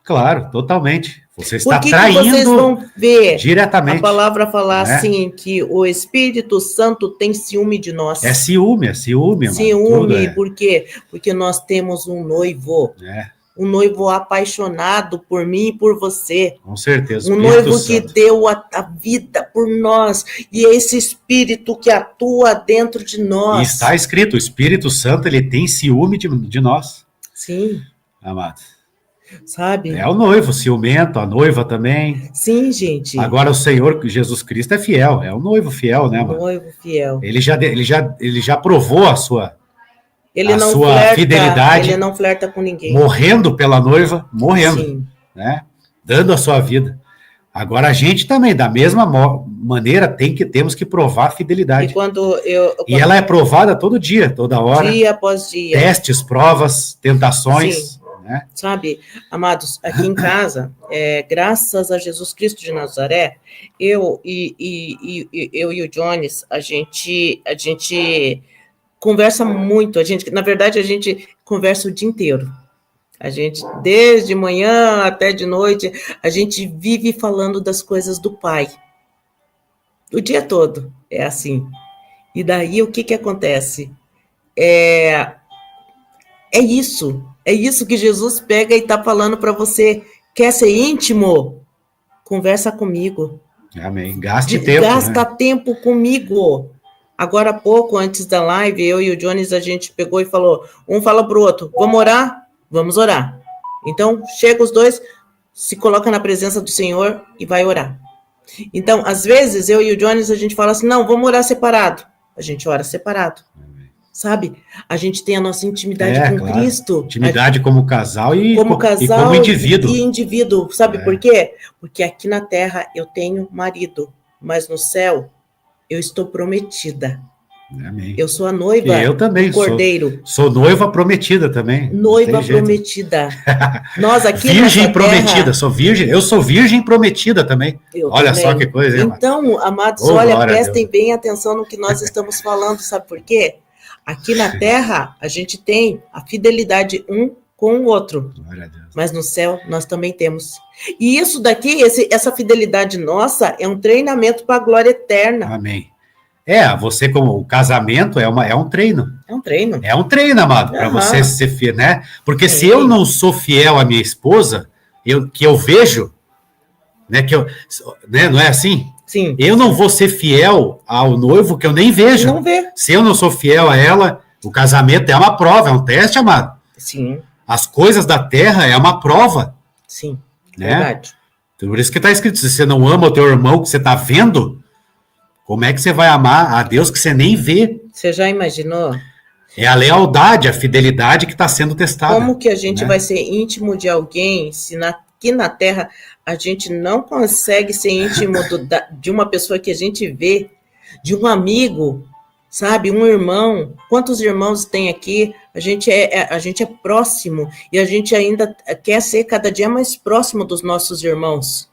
Speaker 2: Claro, totalmente. Você está
Speaker 3: traindo. Porque vocês vão ver
Speaker 2: diretamente
Speaker 3: a palavra falar assim, que o Espírito Santo tem ciúme de nós.
Speaker 2: É ciúme.
Speaker 3: Ciúme, por quê? Porque nós temos um noivo. Um noivo apaixonado por mim e por você.
Speaker 2: Com certeza.
Speaker 3: Um noivo que deu a vida por nós. E é esse Espírito que atua dentro de nós.
Speaker 2: E está escrito, o Espírito Santo, ele tem ciúme de nós.
Speaker 3: Sim.
Speaker 2: Amado.
Speaker 3: Sabe?
Speaker 2: É o noivo ciumento, a noiva também.
Speaker 3: Sim, gente.
Speaker 2: Agora o Senhor Jesus Cristo é fiel, é o noivo fiel, né, mano?
Speaker 3: Noivo fiel.
Speaker 2: Ele já provou a sua fidelidade.
Speaker 3: Ele não flerta com ninguém.
Speaker 2: Morrendo pela noiva,
Speaker 3: Sim.
Speaker 2: né? Dando a sua vida. Agora a gente também, da mesma maneira, temos que provar a fidelidade. E ela é provada todo dia, toda hora.
Speaker 3: Dia após dia.
Speaker 2: Testes, provas, tentações.
Speaker 3: Sim.
Speaker 2: Né?
Speaker 3: Sabe, amados, aqui em casa, graças a Jesus Cristo de Nazaré, eu e o Jones, a gente conversa muito. Na verdade, a gente conversa o dia inteiro. A gente, desde manhã até de noite, a gente vive falando das coisas do Pai. O dia todo é assim. E daí, o que acontece? É isso que Jesus pega e está falando para você. Quer ser íntimo? Conversa comigo.
Speaker 2: Amém. Gaste tempo.
Speaker 3: Gasta tempo comigo. Agora há pouco, antes da live, eu e o Jones, a gente pegou e falou, um fala para o outro, vamos orar? Vamos orar. Então, chega os dois, se coloca na presença do Senhor e vai orar. Então, às vezes, eu e o Jones, a gente fala assim, não, vamos orar separado. A gente ora separado. Sabe? A gente tem a nossa intimidade com Cristo.
Speaker 2: Intimidade como casal e como indivíduo.
Speaker 3: E indivíduo. Sabe por quê? Porque aqui na terra eu tenho marido, mas no céu eu estou prometida.
Speaker 2: Amém.
Speaker 3: Eu sou a noiva
Speaker 2: eu também
Speaker 3: do Cordeiro.
Speaker 2: Sou noiva prometida também.
Speaker 3: Noiva prometida. Nós aqui
Speaker 2: virgem prometida, terra, sou virgem. Eu sou virgem prometida também. Olha também. Só que coisa, hein,
Speaker 3: então, amados, olha, prestem bem atenção no que nós estamos falando, sabe por quê? Aqui na terra, a gente tem a fidelidade um com o outro. Mas no céu, nós também temos. E isso daqui, essa fidelidade nossa, é um treinamento para a glória eterna.
Speaker 2: Amém. Você como o casamento é um treino.
Speaker 3: É um treino.
Speaker 2: É um treino, amado, para você ser fiel, né? Porque se eu não sou fiel à minha esposa, que eu vejo, né, não é assim?
Speaker 3: Sim.
Speaker 2: Eu não vou ser fiel ao noivo que eu nem vejo.
Speaker 3: Não vê.
Speaker 2: Se eu não sou fiel a ela, o casamento é uma prova, é um teste, amado.
Speaker 3: Sim.
Speaker 2: As coisas da terra é uma prova.
Speaker 3: Sim,
Speaker 2: né?
Speaker 3: Verdade.
Speaker 2: Por isso que está escrito, se você não ama o teu irmão que você está vendo, como é que você vai amar a Deus que você nem vê?
Speaker 3: Você já imaginou?
Speaker 2: É a lealdade, a fidelidade que está sendo testada.
Speaker 3: Como que a gente vai ser íntimo de alguém se aqui na Terra a gente não consegue ser íntimo de uma pessoa que a gente vê, de um amigo, sabe? Um irmão. Quantos irmãos tem aqui? A gente é próximo e a gente ainda quer ser cada dia mais próximo dos nossos irmãos.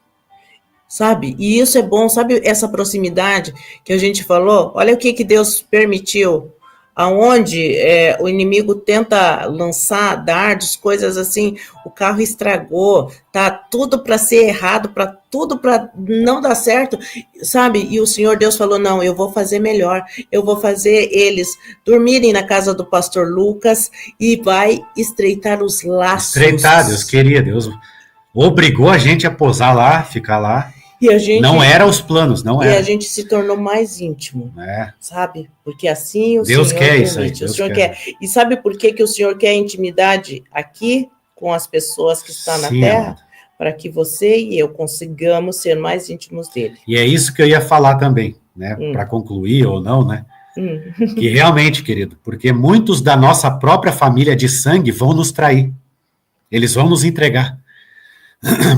Speaker 3: Sabe? E isso é bom, sabe essa proximidade que a gente falou? Olha o que Deus permitiu, aonde o inimigo tenta lançar dardos, coisas assim, o carro estragou, tá tudo para ser errado, tudo para não dar certo, sabe? E o Senhor Deus falou, não, eu vou fazer melhor, eu vou fazer eles dormirem na casa do pastor Lucas e vai estreitar os laços.
Speaker 2: Estreitar, Deus queria, Deus obrigou a gente a posar lá, ficar lá.
Speaker 3: E a gente,
Speaker 2: não era os planos, não era.
Speaker 3: E a gente se tornou mais íntimo, sabe? Porque assim o
Speaker 2: Deus
Speaker 3: Senhor
Speaker 2: quer
Speaker 3: permite,
Speaker 2: isso aí,
Speaker 3: o Senhor quer. E sabe por que o Senhor quer intimidade aqui com as pessoas que estão na terra? Para que você e eu consigamos ser mais íntimos dele.
Speaker 2: E é isso que eu ia falar também, né? Para concluir ou não, né? Que realmente, querido, porque muitos da nossa própria família de sangue vão nos trair. Eles vão nos entregar.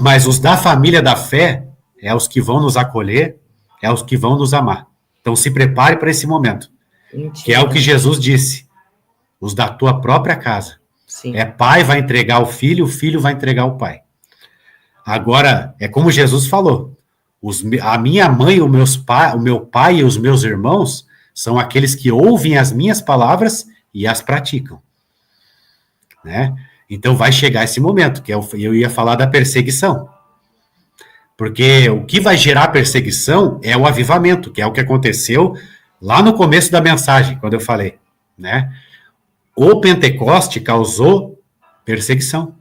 Speaker 2: Mas os da família da fé é os que vão nos acolher, é os que vão nos amar. Então se prepare para esse momento. Mentira. Que é o que Jesus disse. Os da tua própria casa.
Speaker 3: Sim.
Speaker 2: Pai vai entregar o filho vai entregar o pai. Agora, é como Jesus falou. A minha mãe, o meu pai e os meus irmãos são aqueles que ouvem as minhas palavras e as praticam. Né? Então vai chegar esse momento, que eu ia falar da perseguição. Porque o que vai gerar perseguição é o avivamento, que é o que aconteceu lá no começo da mensagem, quando eu falei, né? O Pentecoste causou perseguição.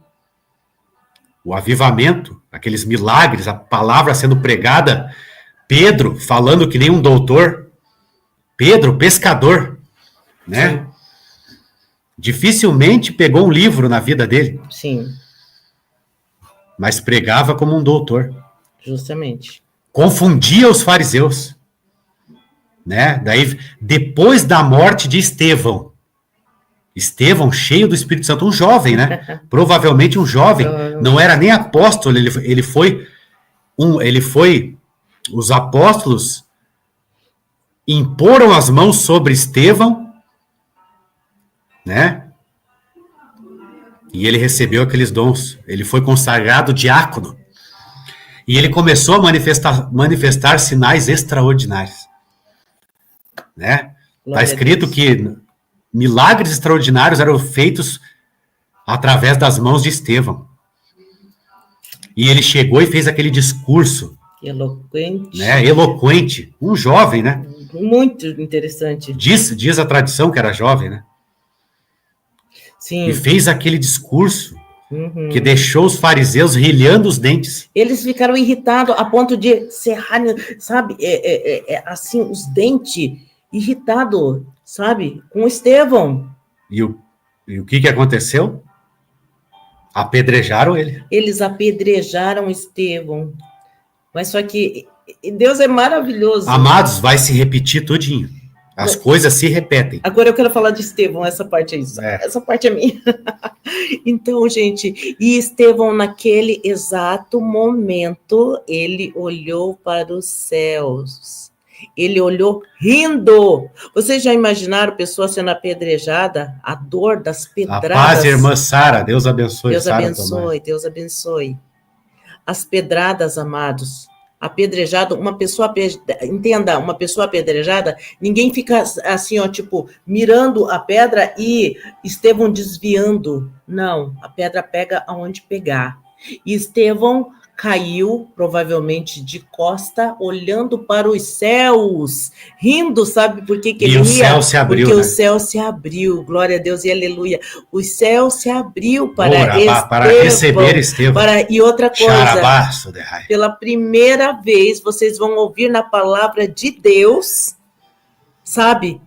Speaker 2: O avivamento, aqueles milagres, a palavra sendo pregada, Pedro falando que nem um doutor, Pedro, pescador, né? Sim. Dificilmente pegou um livro na vida dele.
Speaker 3: Sim.
Speaker 2: Mas pregava como um doutor.
Speaker 3: Justamente.
Speaker 2: Confundia os fariseus. Né? Daí, depois da morte de Estevão, cheio do Espírito Santo, um jovem, né? Provavelmente um jovem, não era nem apóstolo, ele foi os apóstolos imporam as mãos sobre Estevão, né? E ele recebeu aqueles dons. Ele foi consagrado diácono. E ele começou a manifestar sinais extraordinários, né? Está escrito que milagres extraordinários eram feitos através das mãos de Estevão. E ele chegou e fez aquele discurso.
Speaker 3: Eloquente.
Speaker 2: Né? Eloquente. Um jovem, né?
Speaker 3: Muito interessante.
Speaker 2: Diz a tradição que era jovem, né?
Speaker 3: Sim.
Speaker 2: E fez aquele discurso que deixou os fariseus rilhando os dentes.
Speaker 3: Eles ficaram irritados a ponto de serrar, sabe? Assim, os dentes irritados, sabe? Com Estevão.
Speaker 2: E o que aconteceu? Apedrejaram ele.
Speaker 3: Eles apedrejaram Estevão. Mas só que Deus é maravilhoso.
Speaker 2: Amados, vai se repetir tudinho. As coisas se repetem.
Speaker 3: Agora eu quero falar de Estevão, essa parte aí. Essa parte é minha. Então, gente, e Estevão, naquele exato momento, ele olhou para os céus. Ele olhou rindo. Vocês já imaginaram pessoas sendo apedrejada? A dor das pedradas.
Speaker 2: A paz, irmã Sara. Deus abençoe.
Speaker 3: Deus
Speaker 2: Sara
Speaker 3: abençoe,
Speaker 2: também.
Speaker 3: Deus abençoe. As pedradas, amados. Apedrejado, uma pessoa, entenda, uma pessoa apedrejada, ninguém fica assim, ó, tipo, mirando a pedra e Estevão desviando. Não, a pedra pega aonde pegar. E Estevão caiu, provavelmente de costa, olhando para os céus, rindo, sabe por que ele ria?
Speaker 2: E o céu se abriu,
Speaker 3: porque
Speaker 2: né?
Speaker 3: o céu se abriu, glória a Deus e aleluia. O céu se abriu para
Speaker 2: receber Estevão.
Speaker 3: E outra coisa,
Speaker 2: Xarabaço de raio.
Speaker 3: pela primeira vez, vocês vão ouvir na palavra de Deus, sabe?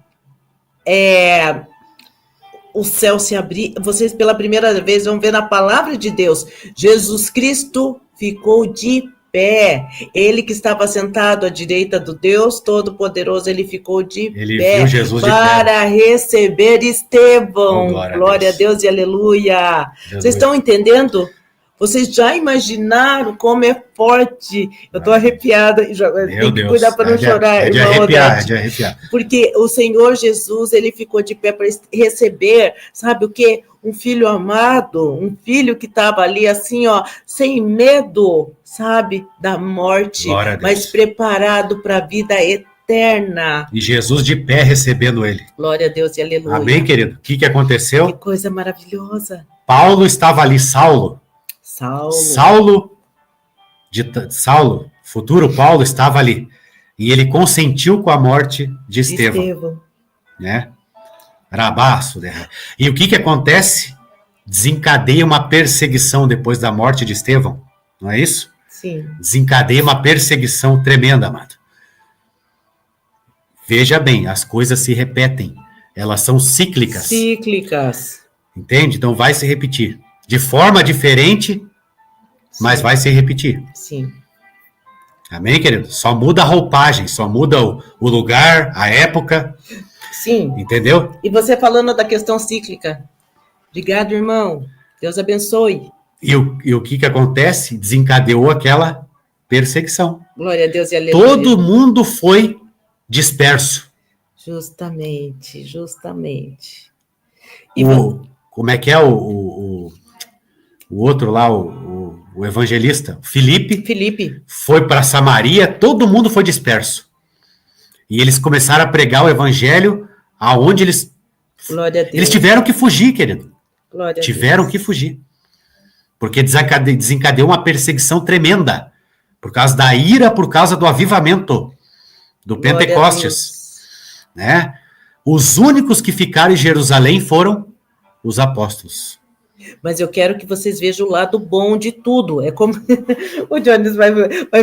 Speaker 3: O céu se abrir, vocês pela primeira vez vão ver na palavra de Deus, Jesus Cristo ficou de pé, ele que estava sentado à direita do Deus Todo-Poderoso, ele ficou de pé
Speaker 2: viu Jesus
Speaker 3: para receber Estevão,
Speaker 2: glória
Speaker 3: a Deus e aleluia.
Speaker 2: Jesus.
Speaker 3: Vocês estão entendendo? Vocês já imaginaram como é forte? Eu estou arrepiada. Tem que cuidar para não chorar.
Speaker 2: É de arrepiar.
Speaker 3: Porque o Senhor Jesus, ele ficou de pé para receber, sabe o quê? Um filho amado, um filho que estava ali assim, ó, sem medo, sabe, da morte, mas preparado para a vida eterna.
Speaker 2: E Jesus de pé recebendo ele.
Speaker 3: Glória a Deus e aleluia.
Speaker 2: Amém, querido? O que aconteceu?
Speaker 3: Que coisa maravilhosa.
Speaker 2: Paulo estava ali, Saulo, futuro Paulo estava ali. E ele consentiu com a morte de Estevão. Né? Rabaço. Né? E o que acontece? Desencadeia uma perseguição depois da morte de Estevão. Não é isso?
Speaker 3: Sim.
Speaker 2: Desencadeia uma perseguição tremenda, amado. Veja bem, as coisas se repetem. Elas são cíclicas. Entende? Então vai se repetir. De forma diferente, mas vai se repetir.
Speaker 3: Sim.
Speaker 2: Amém, querido? Só muda a roupagem, só muda o lugar, a época.
Speaker 3: Sim.
Speaker 2: Entendeu?
Speaker 3: E você falando da questão cíclica. Obrigado, irmão. Deus abençoe.
Speaker 2: E o que acontece? Desencadeou aquela perseguição.
Speaker 3: Glória a Deus e aleluia.
Speaker 2: Todo mundo foi disperso.
Speaker 3: Justamente.
Speaker 2: E como é que é o outro lá, o evangelista? Filipe foi para Samaria, todo mundo foi disperso. E eles começaram a pregar o evangelho aonde eles...
Speaker 3: Glória a Deus.
Speaker 2: Eles tiveram que fugir, querido.
Speaker 3: Glória
Speaker 2: tiveram que fugir. Porque desencadeou uma perseguição tremenda. Por causa da ira, por causa do avivamento do Pentecostes. Né? Os únicos que ficaram em Jerusalém foram os apóstolos.
Speaker 3: Mas eu quero que vocês vejam o lado bom de tudo. É como o Jones vai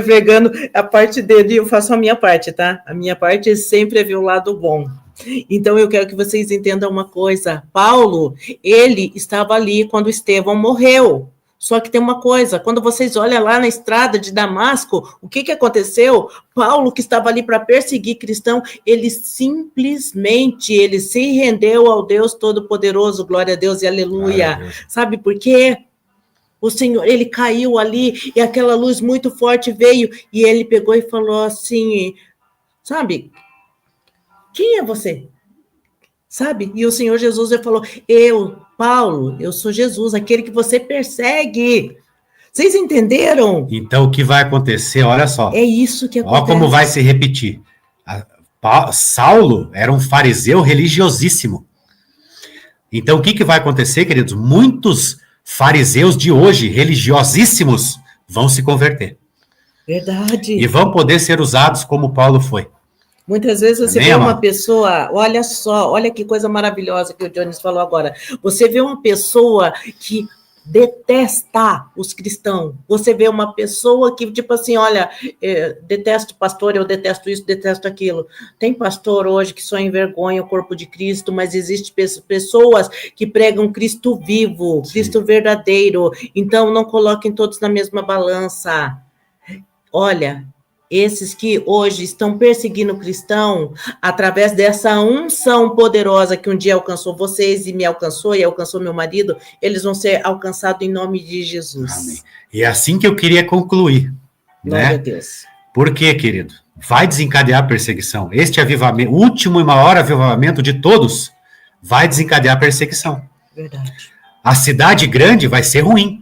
Speaker 3: pegando a parte dele e eu faço a minha parte, tá? A minha parte sempre é ver o lado bom. Então eu quero que vocês entendam uma coisa. Paulo, ele estava ali quando Estevão morreu. Só que tem uma coisa, quando vocês olham lá na estrada de Damasco, o que aconteceu? Paulo, que estava ali para perseguir cristão, ele simplesmente se rendeu ao Deus Todo-Poderoso, glória a Deus e aleluia. Deus. Sabe por quê? O Senhor, ele caiu ali, e aquela luz muito forte veio, e ele pegou e falou assim, sabe, quem é você? Sabe? E o Senhor Jesus, ele falou, Paulo, eu sou Jesus, aquele que você persegue. Vocês entenderam?
Speaker 2: Então, o que vai acontecer, olha só.
Speaker 3: É isso que acontece.
Speaker 2: Olha como vai se repetir. Saulo era um fariseu religiosíssimo. Então, o que vai acontecer, queridos? Muitos fariseus de hoje, religiosíssimos, vão se converter.
Speaker 3: Verdade.
Speaker 2: E vão poder ser usados como Paulo foi.
Speaker 3: Muitas vezes você vê uma pessoa, olha só, olha que coisa maravilhosa que o Jones falou agora. Você vê uma pessoa que detesta os cristãos. Você vê uma pessoa que, tipo assim, olha, detesto pastor, eu detesto isso, detesto aquilo. Tem pastor hoje que só envergonha o corpo de Cristo, mas existem pessoas que pregam Cristo vivo, sim, Cristo verdadeiro. Então, não coloquem todos na mesma balança. Olha, esses que hoje estão perseguindo o cristão, através dessa unção poderosa que um dia alcançou vocês e me alcançou e alcançou meu marido, eles vão ser alcançados em nome de Jesus.
Speaker 2: Amém. E é assim que eu queria concluir.
Speaker 3: Glória
Speaker 2: né?
Speaker 3: a Deus.
Speaker 2: Por quê, querido? Vai desencadear a perseguição. Este avivamento, o último e maior avivamento de todos, vai desencadear a perseguição.
Speaker 3: Verdade.
Speaker 2: A cidade grande vai ser ruim,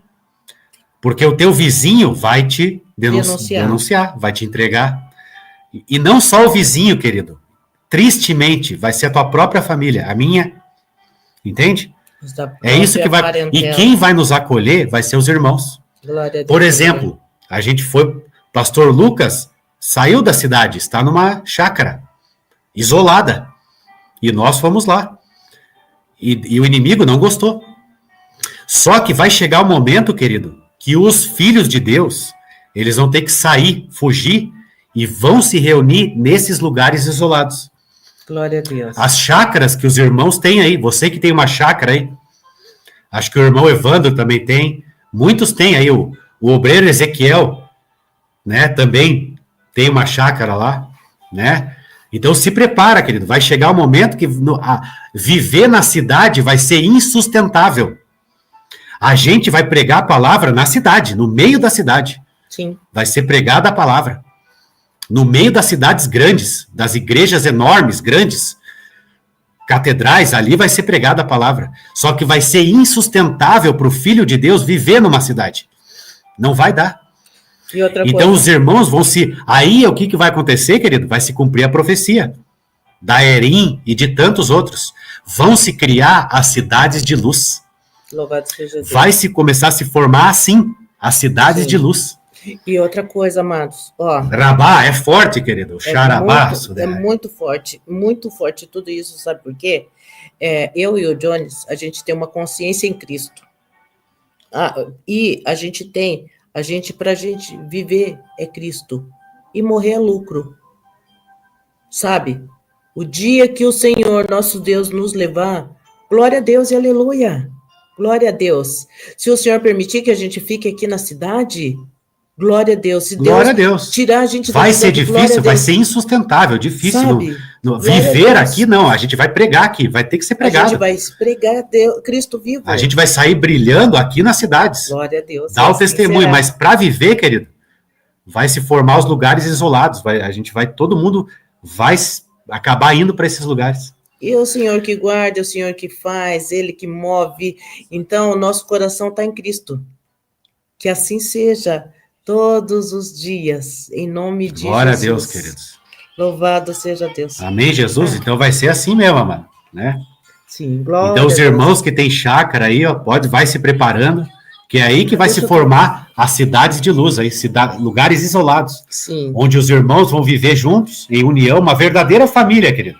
Speaker 2: porque o teu vizinho vai te denunciar, vai te entregar. E não só o vizinho, querido. Tristemente, vai ser a tua própria família, a minha. Entende? É isso que vai... E quem vai nos acolher vai ser os irmãos.
Speaker 3: Glória a Deus.
Speaker 2: Por exemplo, a gente foi... Pastor Lucas saiu da cidade, está numa chácara, isolada. E nós fomos lá. E o inimigo não gostou. Só que vai chegar o momento, querido, que os filhos de Deus, eles vão ter que sair, fugir, e vão se reunir nesses lugares isolados.
Speaker 3: Glória a Deus.
Speaker 2: As chácaras que os irmãos têm aí, você que tem uma chácara aí, acho que o irmão Evandro também tem, muitos têm aí, o obreiro Ezequiel, né, também tem uma chácara lá, né? Então se prepara, querido, vai chegar o momento que viver na cidade vai ser insustentável. A gente vai pregar a palavra na cidade, no meio da cidade.
Speaker 3: Sim. Vai
Speaker 2: ser pregada a palavra. No meio das cidades grandes, das igrejas enormes, grandes, catedrais, ali vai ser pregada a palavra. Só que vai ser insustentável para o Filho de Deus viver numa cidade. Não vai dar.
Speaker 3: E outra
Speaker 2: então
Speaker 3: coisa.
Speaker 2: Os irmãos vão se... Aí o que vai acontecer, querido? Vai se cumprir a profecia da Erim e de tantos outros. Vão se criar as cidades de luz.
Speaker 3: Louvado seja Deus.
Speaker 2: Vai se começar a se formar assim, as cidades de luz.
Speaker 3: E outra coisa, amados, ó.
Speaker 2: Rabá é forte, querido. Xarabá.
Speaker 3: É muito forte tudo isso, sabe por quê? Eu e o Jones, a gente tem uma consciência em Cristo. E a gente pra gente viver é Cristo. E morrer é lucro. Sabe? O dia que o Senhor, nosso Deus, nos levar, glória a Deus e aleluia. Glória a Deus. Se o Senhor permitir que a gente fique aqui na cidade, glória a Deus. Se Deus tirar a gente
Speaker 2: vai ser difícil, vai ser insustentável, difícil. Viver aqui, não. A gente vai pregar aqui, vai ter que ser pregado.
Speaker 3: A gente vai pregar Deus, Cristo vivo.
Speaker 2: A gente vai sair brilhando aqui nas cidades.
Speaker 3: Glória a Deus.
Speaker 2: Dá o testemunho, mas para viver, querido, vai se formar os lugares isolados. Todo mundo vai acabar indo para esses lugares.
Speaker 3: E o Senhor que guarda, o Senhor que faz, Ele que move. Então, o nosso coração está em Cristo. Que assim seja todos os dias, em nome de
Speaker 2: Glória
Speaker 3: Jesus.
Speaker 2: Glória a Deus, queridos.
Speaker 3: Louvado seja Deus.
Speaker 2: Amém, Jesus? Então vai ser assim mesmo, mano, né?
Speaker 3: Sim, glória.
Speaker 2: Então os irmãos que têm chácara aí, ó, vai se preparando, que é aí que vai se formar as cidades de luz, aí, lugares isolados.
Speaker 3: Sim.
Speaker 2: Onde os irmãos vão viver juntos, em união, uma verdadeira família, querido.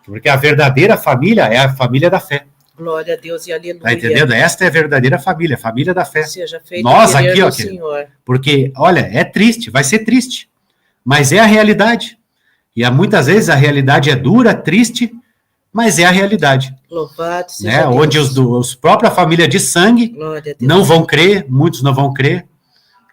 Speaker 2: Porque a verdadeira família é a família da fé.
Speaker 3: Glória a Deus e aleluia.
Speaker 2: Tá entendendo? Esta é a verdadeira família, a família da fé.
Speaker 3: Seja feito
Speaker 2: nós aqui, ó,
Speaker 3: Senhor.
Speaker 2: Porque, olha, é triste, vai ser triste, mas é a realidade. E muitas vezes a realidade é dura, triste, mas é a realidade.
Speaker 3: Louvado seja
Speaker 2: né?
Speaker 3: Deus.
Speaker 2: Onde os própria família de sangue não vão crer, muitos não vão crer.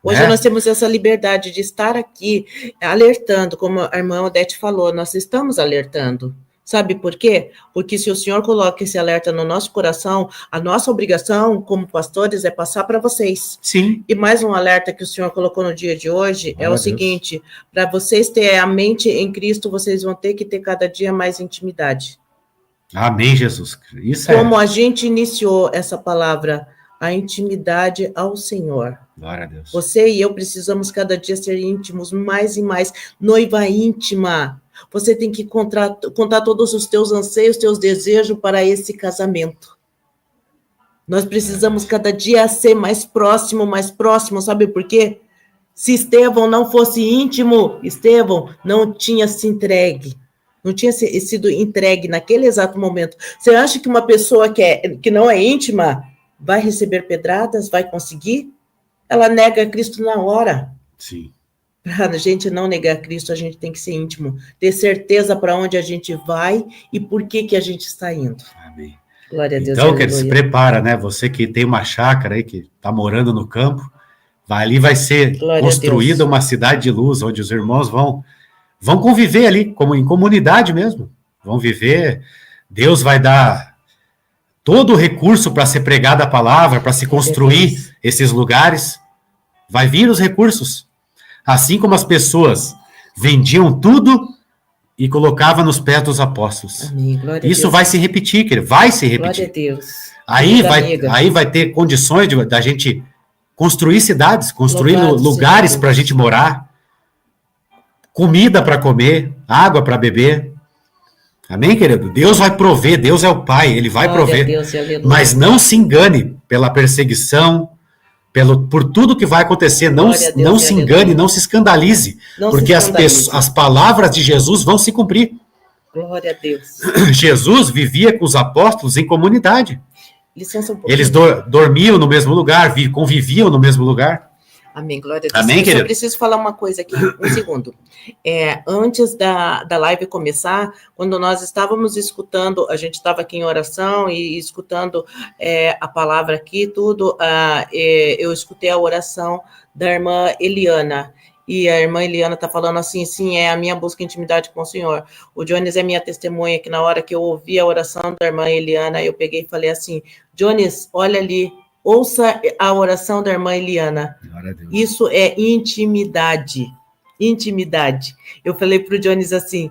Speaker 3: Hoje nós temos essa liberdade de estar aqui alertando, como a irmã Odete falou, nós estamos alertando. Sabe por quê? Porque se o Senhor coloca esse alerta no nosso coração, a nossa obrigação como pastores é passar para vocês.
Speaker 2: Sim.
Speaker 3: E mais um alerta que o Senhor colocou no dia de hoje é o seguinte: para vocês terem a mente em Cristo, vocês vão ter que ter cada dia mais intimidade.
Speaker 2: Amém, Jesus. Isso
Speaker 3: Como a gente iniciou essa palavra, a intimidade ao Senhor.
Speaker 2: Glória a Deus.
Speaker 3: Você e eu precisamos cada dia ser íntimos, mais e mais. Noiva íntima. Você tem que contar todos os teus anseios, teus desejos para esse casamento. Nós precisamos cada dia ser mais próximo, sabe por quê? Se Estevão não fosse íntimo, Estevão não tinha se entregue. Não tinha sido entregue naquele exato momento. Você acha que uma pessoa que não é íntima vai receber pedradas, vai conseguir? Ela nega Cristo na hora.
Speaker 2: Sim.
Speaker 3: Para a gente não negar Cristo, a gente tem que ser íntimo, ter certeza para onde a gente vai e por que a gente está indo.
Speaker 2: Amém.
Speaker 3: Glória a Deus.
Speaker 2: Então, que se prepara, né? Você que tem uma chácara aí, que está morando no campo, ali vai ser construída uma cidade de luz, onde os irmãos vão conviver ali, como em comunidade mesmo. Vão viver, Deus vai dar todo o recurso para ser pregada a palavra, para se construir esses lugares. Vai vir os recursos. Assim como as pessoas vendiam tudo e colocavam nos pés dos apóstolos.
Speaker 3: Amém. Glória
Speaker 2: Isso
Speaker 3: a Deus.
Speaker 2: Vai se repetir, querido, vai se repetir.
Speaker 3: Glória a Deus.
Speaker 2: Aí vai ter condições da gente construir cidades, construir lugares para a gente morar, comida para comer, água para beber. Amém, querido? Deus vai prover, Deus é o Pai, Ele vai prover.
Speaker 3: Deus,
Speaker 2: mas não se engane pela perseguição, por tudo que vai acontecer, não se engane, não se escandalize, porque as palavras de Jesus vão se cumprir.
Speaker 3: Glória a Deus.
Speaker 2: Jesus vivia com os apóstolos em comunidade.
Speaker 3: Licença um pouquinho.
Speaker 2: Eles dormiam no mesmo lugar, conviviam no mesmo lugar.
Speaker 3: Amém, glória a Deus.
Speaker 2: Amém, querido?
Speaker 3: Eu preciso falar uma coisa aqui, um segundo. Antes da live começar, quando nós estávamos escutando, a gente estava aqui em oração e escutando a palavra aqui, tudo, eu escutei a oração da irmã Eliana. E a irmã Eliana está falando assim, sim, é a minha busca de intimidade com o Senhor. O Jones é minha testemunha, que na hora que eu ouvi a oração da irmã Eliana, eu peguei e falei assim, Jones, olha ali, ouça a oração da irmã Eliana. Isso é intimidade. Intimidade. Eu falei para o Jones assim,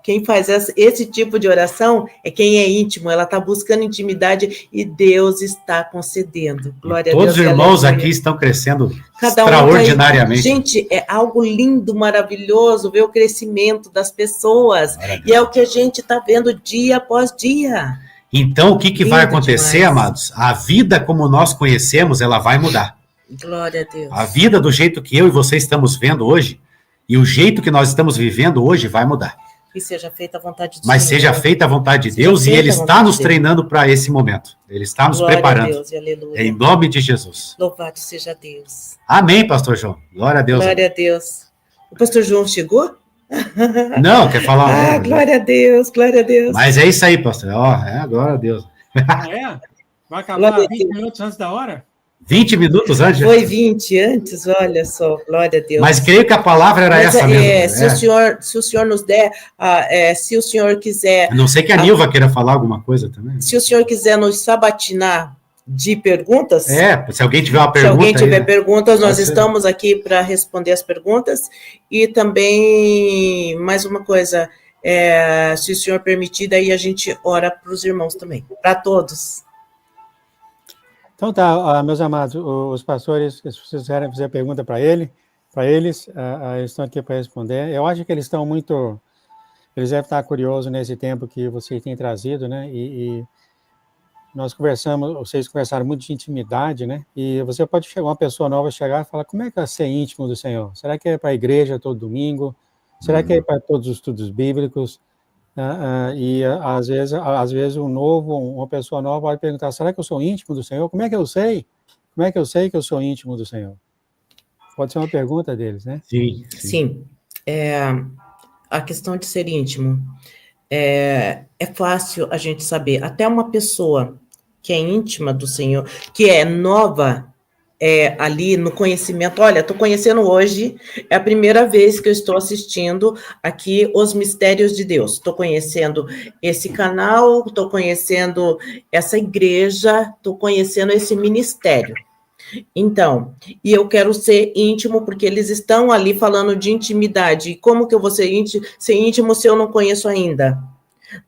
Speaker 3: quem faz esse tipo de oração é quem é íntimo, ela está buscando intimidade e Deus está concedendo. Glória a Deus.
Speaker 2: Todos os irmãos aqui estão crescendo extraordinariamente.
Speaker 3: Gente, é algo lindo, maravilhoso ver o crescimento das pessoas. E é o que a gente está vendo dia após dia.
Speaker 2: Então, o que vai acontecer, amados? A vida como nós conhecemos, ela vai mudar.
Speaker 3: Glória a Deus.
Speaker 2: A vida do jeito que eu e você estamos vendo hoje, e o jeito que nós estamos vivendo hoje vai mudar.
Speaker 3: Que seja feita a vontade de Deus.
Speaker 2: Mas seja feita a vontade de Deus, e Ele está nos treinando para esse momento. Ele está nos preparando.
Speaker 3: Deus, aleluia.
Speaker 2: Em nome de Jesus.
Speaker 3: Louvado seja Deus.
Speaker 2: Amém, pastor João. Glória a Deus.
Speaker 3: Glória a Deus. O pastor João chegou?
Speaker 2: Não, quer falar?
Speaker 3: Glória a Deus, glória a Deus.
Speaker 2: Mas é isso aí, pastor. Glória a Deus.
Speaker 1: Vai acabar 20 minutos antes da hora?
Speaker 2: 20 minutos antes?
Speaker 3: Foi 20 antes, olha só, glória a Deus.
Speaker 2: Mas creio que a palavra era essa mesmo.
Speaker 3: Se o senhor nos der, se o senhor quiser...
Speaker 2: A não sei que a Nilva queira falar alguma coisa também.
Speaker 3: Se o senhor quiser nos sabatinar de perguntas...
Speaker 2: se alguém tiver uma pergunta...
Speaker 3: Se alguém tiver perguntas, nós estamos aqui para responder as perguntas. E também, mais uma coisa, se o senhor permitir, daí a gente ora para os irmãos também, para todos.
Speaker 1: Então tá, meus amados, os pastores, se vocês quiserem fazer pergunta para eles, eles estão aqui para responder. Eu acho que eles devem estar curiosos nesse tempo que vocês têm trazido, né? E vocês conversaram muito de intimidade, né? E você pode chegar, uma pessoa nova chegar e falar, como é que é ser íntimo do Senhor? Será que é para a igreja todo domingo? Será que é para todos os estudos bíblicos? E às vezes uma pessoa nova vai perguntar, será que eu sou íntimo do Senhor? Como é que eu sei? Como é que eu sei que eu sou íntimo do Senhor? Pode ser uma pergunta deles, né?
Speaker 3: Sim. A questão de ser íntimo é fácil a gente saber. Até uma pessoa que é íntima do Senhor, que é nova ali no conhecimento. Olha, estou conhecendo hoje, é a primeira vez que eu estou assistindo aqui os Mistérios de Deus. Estou conhecendo esse canal, estou conhecendo essa igreja, estou conhecendo esse ministério. Então, e eu quero ser íntimo, porque eles estão ali falando de intimidade. E como que eu vou ser íntimo se eu não conheço ainda?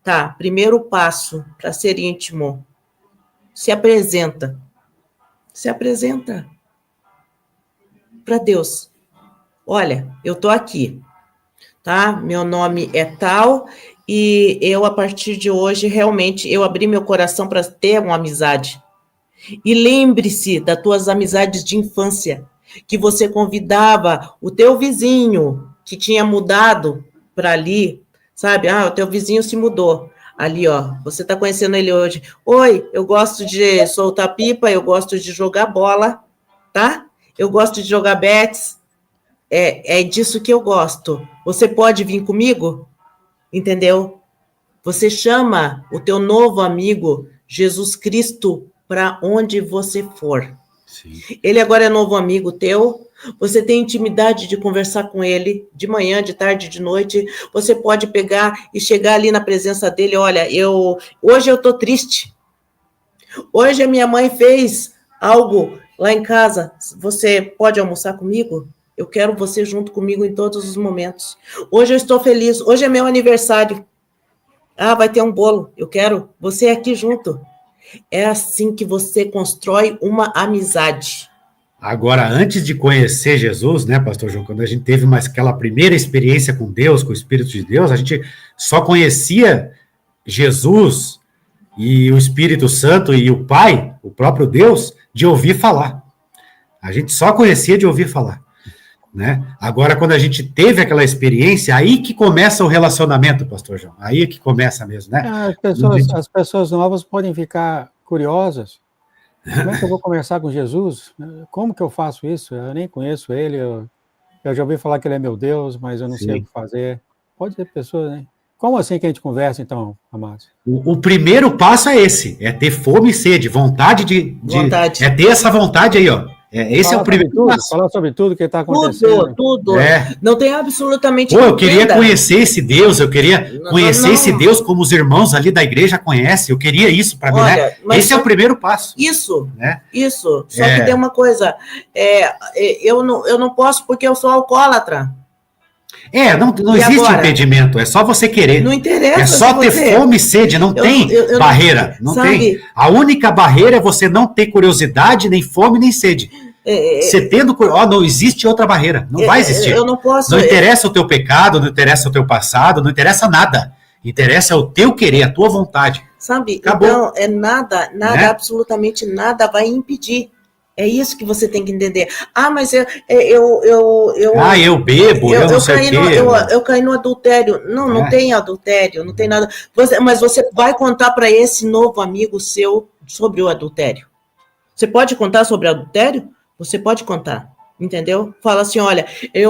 Speaker 3: Tá, primeiro passo para ser íntimo, se apresenta. Se apresenta para Deus. Olha, eu tô aqui, tá? Meu nome é tal e eu, a partir de hoje, realmente, eu abri meu coração para ter uma amizade. E lembre-se das tuas amizades de infância, que você convidava o teu vizinho, que tinha mudado para ali, sabe? Ah, o teu vizinho se mudou. Ali, ó, você está conhecendo ele hoje. Oi, eu gosto de soltar pipa, eu gosto de jogar bola, tá? Eu gosto de jogar bets, é disso que eu gosto. Você pode vir comigo? Entendeu? Você chama o teu novo amigo, Jesus Cristo, para onde você for. Sim. Ele agora é novo amigo teu, você tem intimidade de conversar com ele, de manhã, de tarde, de noite, você pode pegar e chegar ali na presença dele, olha, hoje eu estou triste, hoje a minha mãe fez algo lá em casa, você pode almoçar comigo? Eu quero você junto comigo em todos os momentos. Hoje eu estou feliz, hoje é meu aniversário, vai ter um bolo, eu quero você aqui junto. É assim que você constrói uma amizade.
Speaker 2: Agora, antes de conhecer Jesus, né, pastor João, quando a gente teve aquela primeira experiência com Deus, com o Espírito de Deus, a gente só conhecia Jesus e o Espírito Santo e o Pai, o próprio Deus, de ouvir falar. A gente só conhecia de ouvir falar. Né? Agora, quando a gente teve aquela experiência, aí que começa o relacionamento, pastor João. Aí que começa mesmo, né?
Speaker 1: As pessoas novas podem ficar curiosas. Como é que eu vou conversar com Jesus? Como que eu faço isso? Eu nem conheço ele, eu já ouvi falar que ele é meu Deus, mas eu não sei o que fazer. Pode ter pessoas, né? Como assim que a gente conversa, então, amados?
Speaker 2: O primeiro passo é esse, é ter fome e sede, vontade. É ter essa vontade aí, ó. Esse é o primeiro passo.
Speaker 1: Falar sobre tudo que está acontecendo.
Speaker 3: Tudo. Não tem absolutamente
Speaker 2: nada. Eu queria conhecer esse Deus, eu queria conhecer esse Deus como os irmãos ali da igreja conhecem, eu queria isso para mim, né? Esse é o primeiro passo.
Speaker 3: Isso, né? Isso. Só que tem uma coisa, eu não posso porque eu sou alcoólatra.
Speaker 2: Não existe agora? Impedimento, é só você querer.
Speaker 3: Não interessa.
Speaker 2: É só ter fome e sede, não tem barreira. Não tem. A única barreira é você não ter curiosidade, nem fome, nem sede. Você tendo não existe outra barreira, não vai existir.
Speaker 3: Eu não posso.
Speaker 2: Não interessa o teu pecado, não interessa o teu passado, não interessa nada. Interessa o teu querer, a tua vontade.
Speaker 3: Sabe? Acabou. Então, nada, né? Absolutamente nada vai impedir. É isso que você tem que entender. Mas eu
Speaker 2: bebo, eu não sei o quê.
Speaker 3: Eu caí no adultério. Não tem adultério, não tem nada. Mas você vai contar para esse novo amigo seu sobre o adultério. Você pode contar sobre o adultério? Você pode contar, entendeu? Fala assim, olha,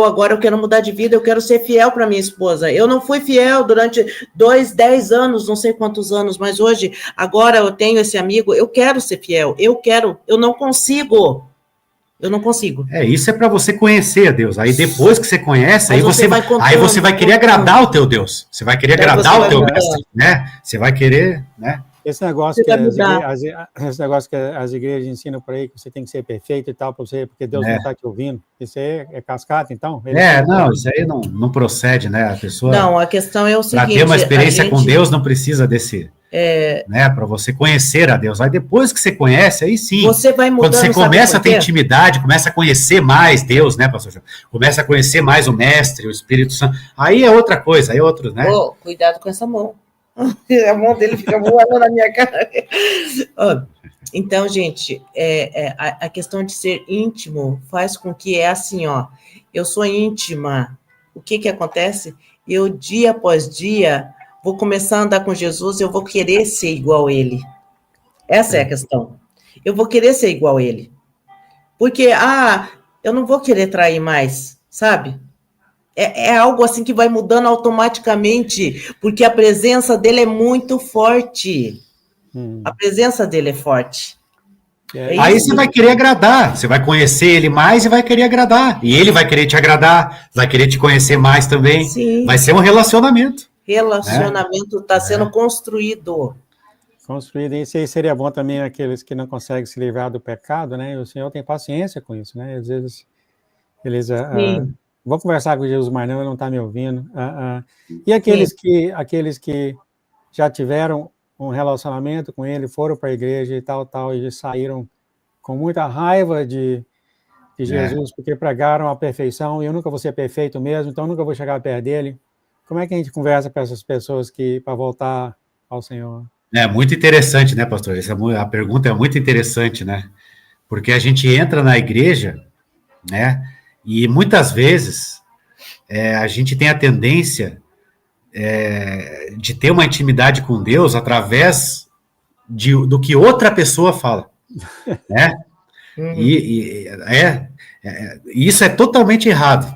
Speaker 3: agora eu quero mudar de vida, eu quero ser fiel para minha esposa. Eu não fui fiel durante 10 anos, não sei quantos anos, mas hoje, agora eu tenho esse amigo, eu quero ser fiel, eu não consigo.
Speaker 2: Isso é para você conhecer a Deus. Aí depois que você conhece, aí você vai querer agradar o teu Deus. Você vai querer agradar o teu mestre, né? Você vai querer, né?
Speaker 1: Esse negócio que as igrejas ensinam por aí, que você tem que ser perfeito e tal, porque Deus não está te ouvindo. Isso aí é cascata, então?
Speaker 2: Isso aí não procede, né? A pessoa.
Speaker 3: Não, a questão é o seguinte.
Speaker 2: Para ter uma experiência com Deus, não precisa desse. Né, para você conhecer a Deus. Aí depois que você conhece, aí sim.
Speaker 3: Você vai mudando,
Speaker 2: quando você começa a ter intimidade, começa a conhecer mais Deus, né, pastor João? Começa a conhecer mais o Mestre, o Espírito Santo. Aí é outra coisa, aí é outro, né?
Speaker 3: Cuidado com essa mão. A mão dele fica voando na minha cara. Então, gente, a questão de ser íntimo faz com que assim, eu sou íntima. O que acontece? Eu, dia após dia, vou começar a andar com Jesus, eu vou querer ser igual a ele. Essa é a questão. Eu vou querer ser igual a ele. Porque, eu não vou querer trair mais, sabe? É algo assim que vai mudando automaticamente, porque a presença dele é muito forte. A presença dele é forte.
Speaker 2: Aí você vai querer agradar, você vai conhecer ele mais e vai querer agradar. E ele vai querer te agradar, vai querer te conhecer mais também.
Speaker 3: Sim.
Speaker 2: Vai ser um relacionamento.
Speaker 3: Relacionamento está sendo construído.
Speaker 1: Construído. E isso aí seria bom também aqueles que não conseguem se livrar do pecado, né? E o Senhor tem paciência com isso, né? Às vezes eles vou conversar com Jesus, mas não, ele não está me ouvindo. E aqueles que já tiveram um relacionamento com ele, foram para a igreja e tal, e saíram com muita raiva de Jesus, porque pregaram a perfeição, e eu nunca vou ser perfeito mesmo, então eu nunca vou chegar perto dele. Como é que a gente conversa com essas pessoas para voltar ao Senhor?
Speaker 2: É muito interessante, né, pastor? A pergunta é muito interessante, né? Porque a gente entra na igreja, né, e muitas vezes a gente tem a tendência de ter uma intimidade com Deus através do que outra pessoa fala, né? E isso é totalmente errado,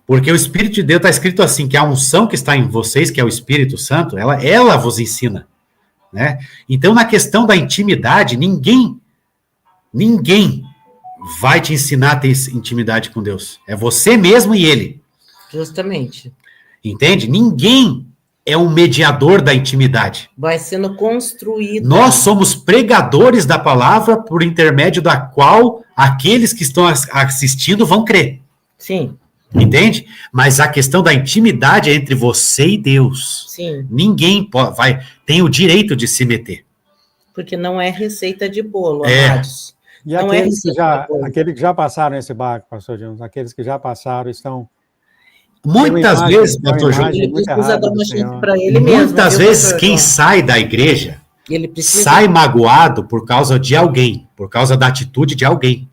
Speaker 2: porque o Espírito de Deus está escrito assim, que a unção que está em vocês, que é o Espírito Santo, ela vos ensina, né? Então, na questão da intimidade, ninguém vai te ensinar a ter intimidade com Deus. É você mesmo e ele.
Speaker 3: Justamente.
Speaker 2: Entende? Ninguém é um mediador da intimidade.
Speaker 3: Vai sendo construído.
Speaker 2: Nós somos pregadores da palavra por intermédio da qual aqueles que estão assistindo vão crer.
Speaker 3: Sim.
Speaker 2: Entende? Mas a questão da intimidade é entre você e Deus.
Speaker 3: Sim.
Speaker 2: Ninguém tem o direito de se meter.
Speaker 3: Porque não é receita de bolo, amados.
Speaker 1: E aqueles que já passaram esse barco, pastor Jones, aqueles que já passaram estão...
Speaker 2: Muitas vezes, pastor Jones,
Speaker 3: ele precisa dar uma chance para ele mesmo.
Speaker 2: Muitas vezes quem sai da igreja sai magoado por causa de alguém, por causa da atitude de alguém,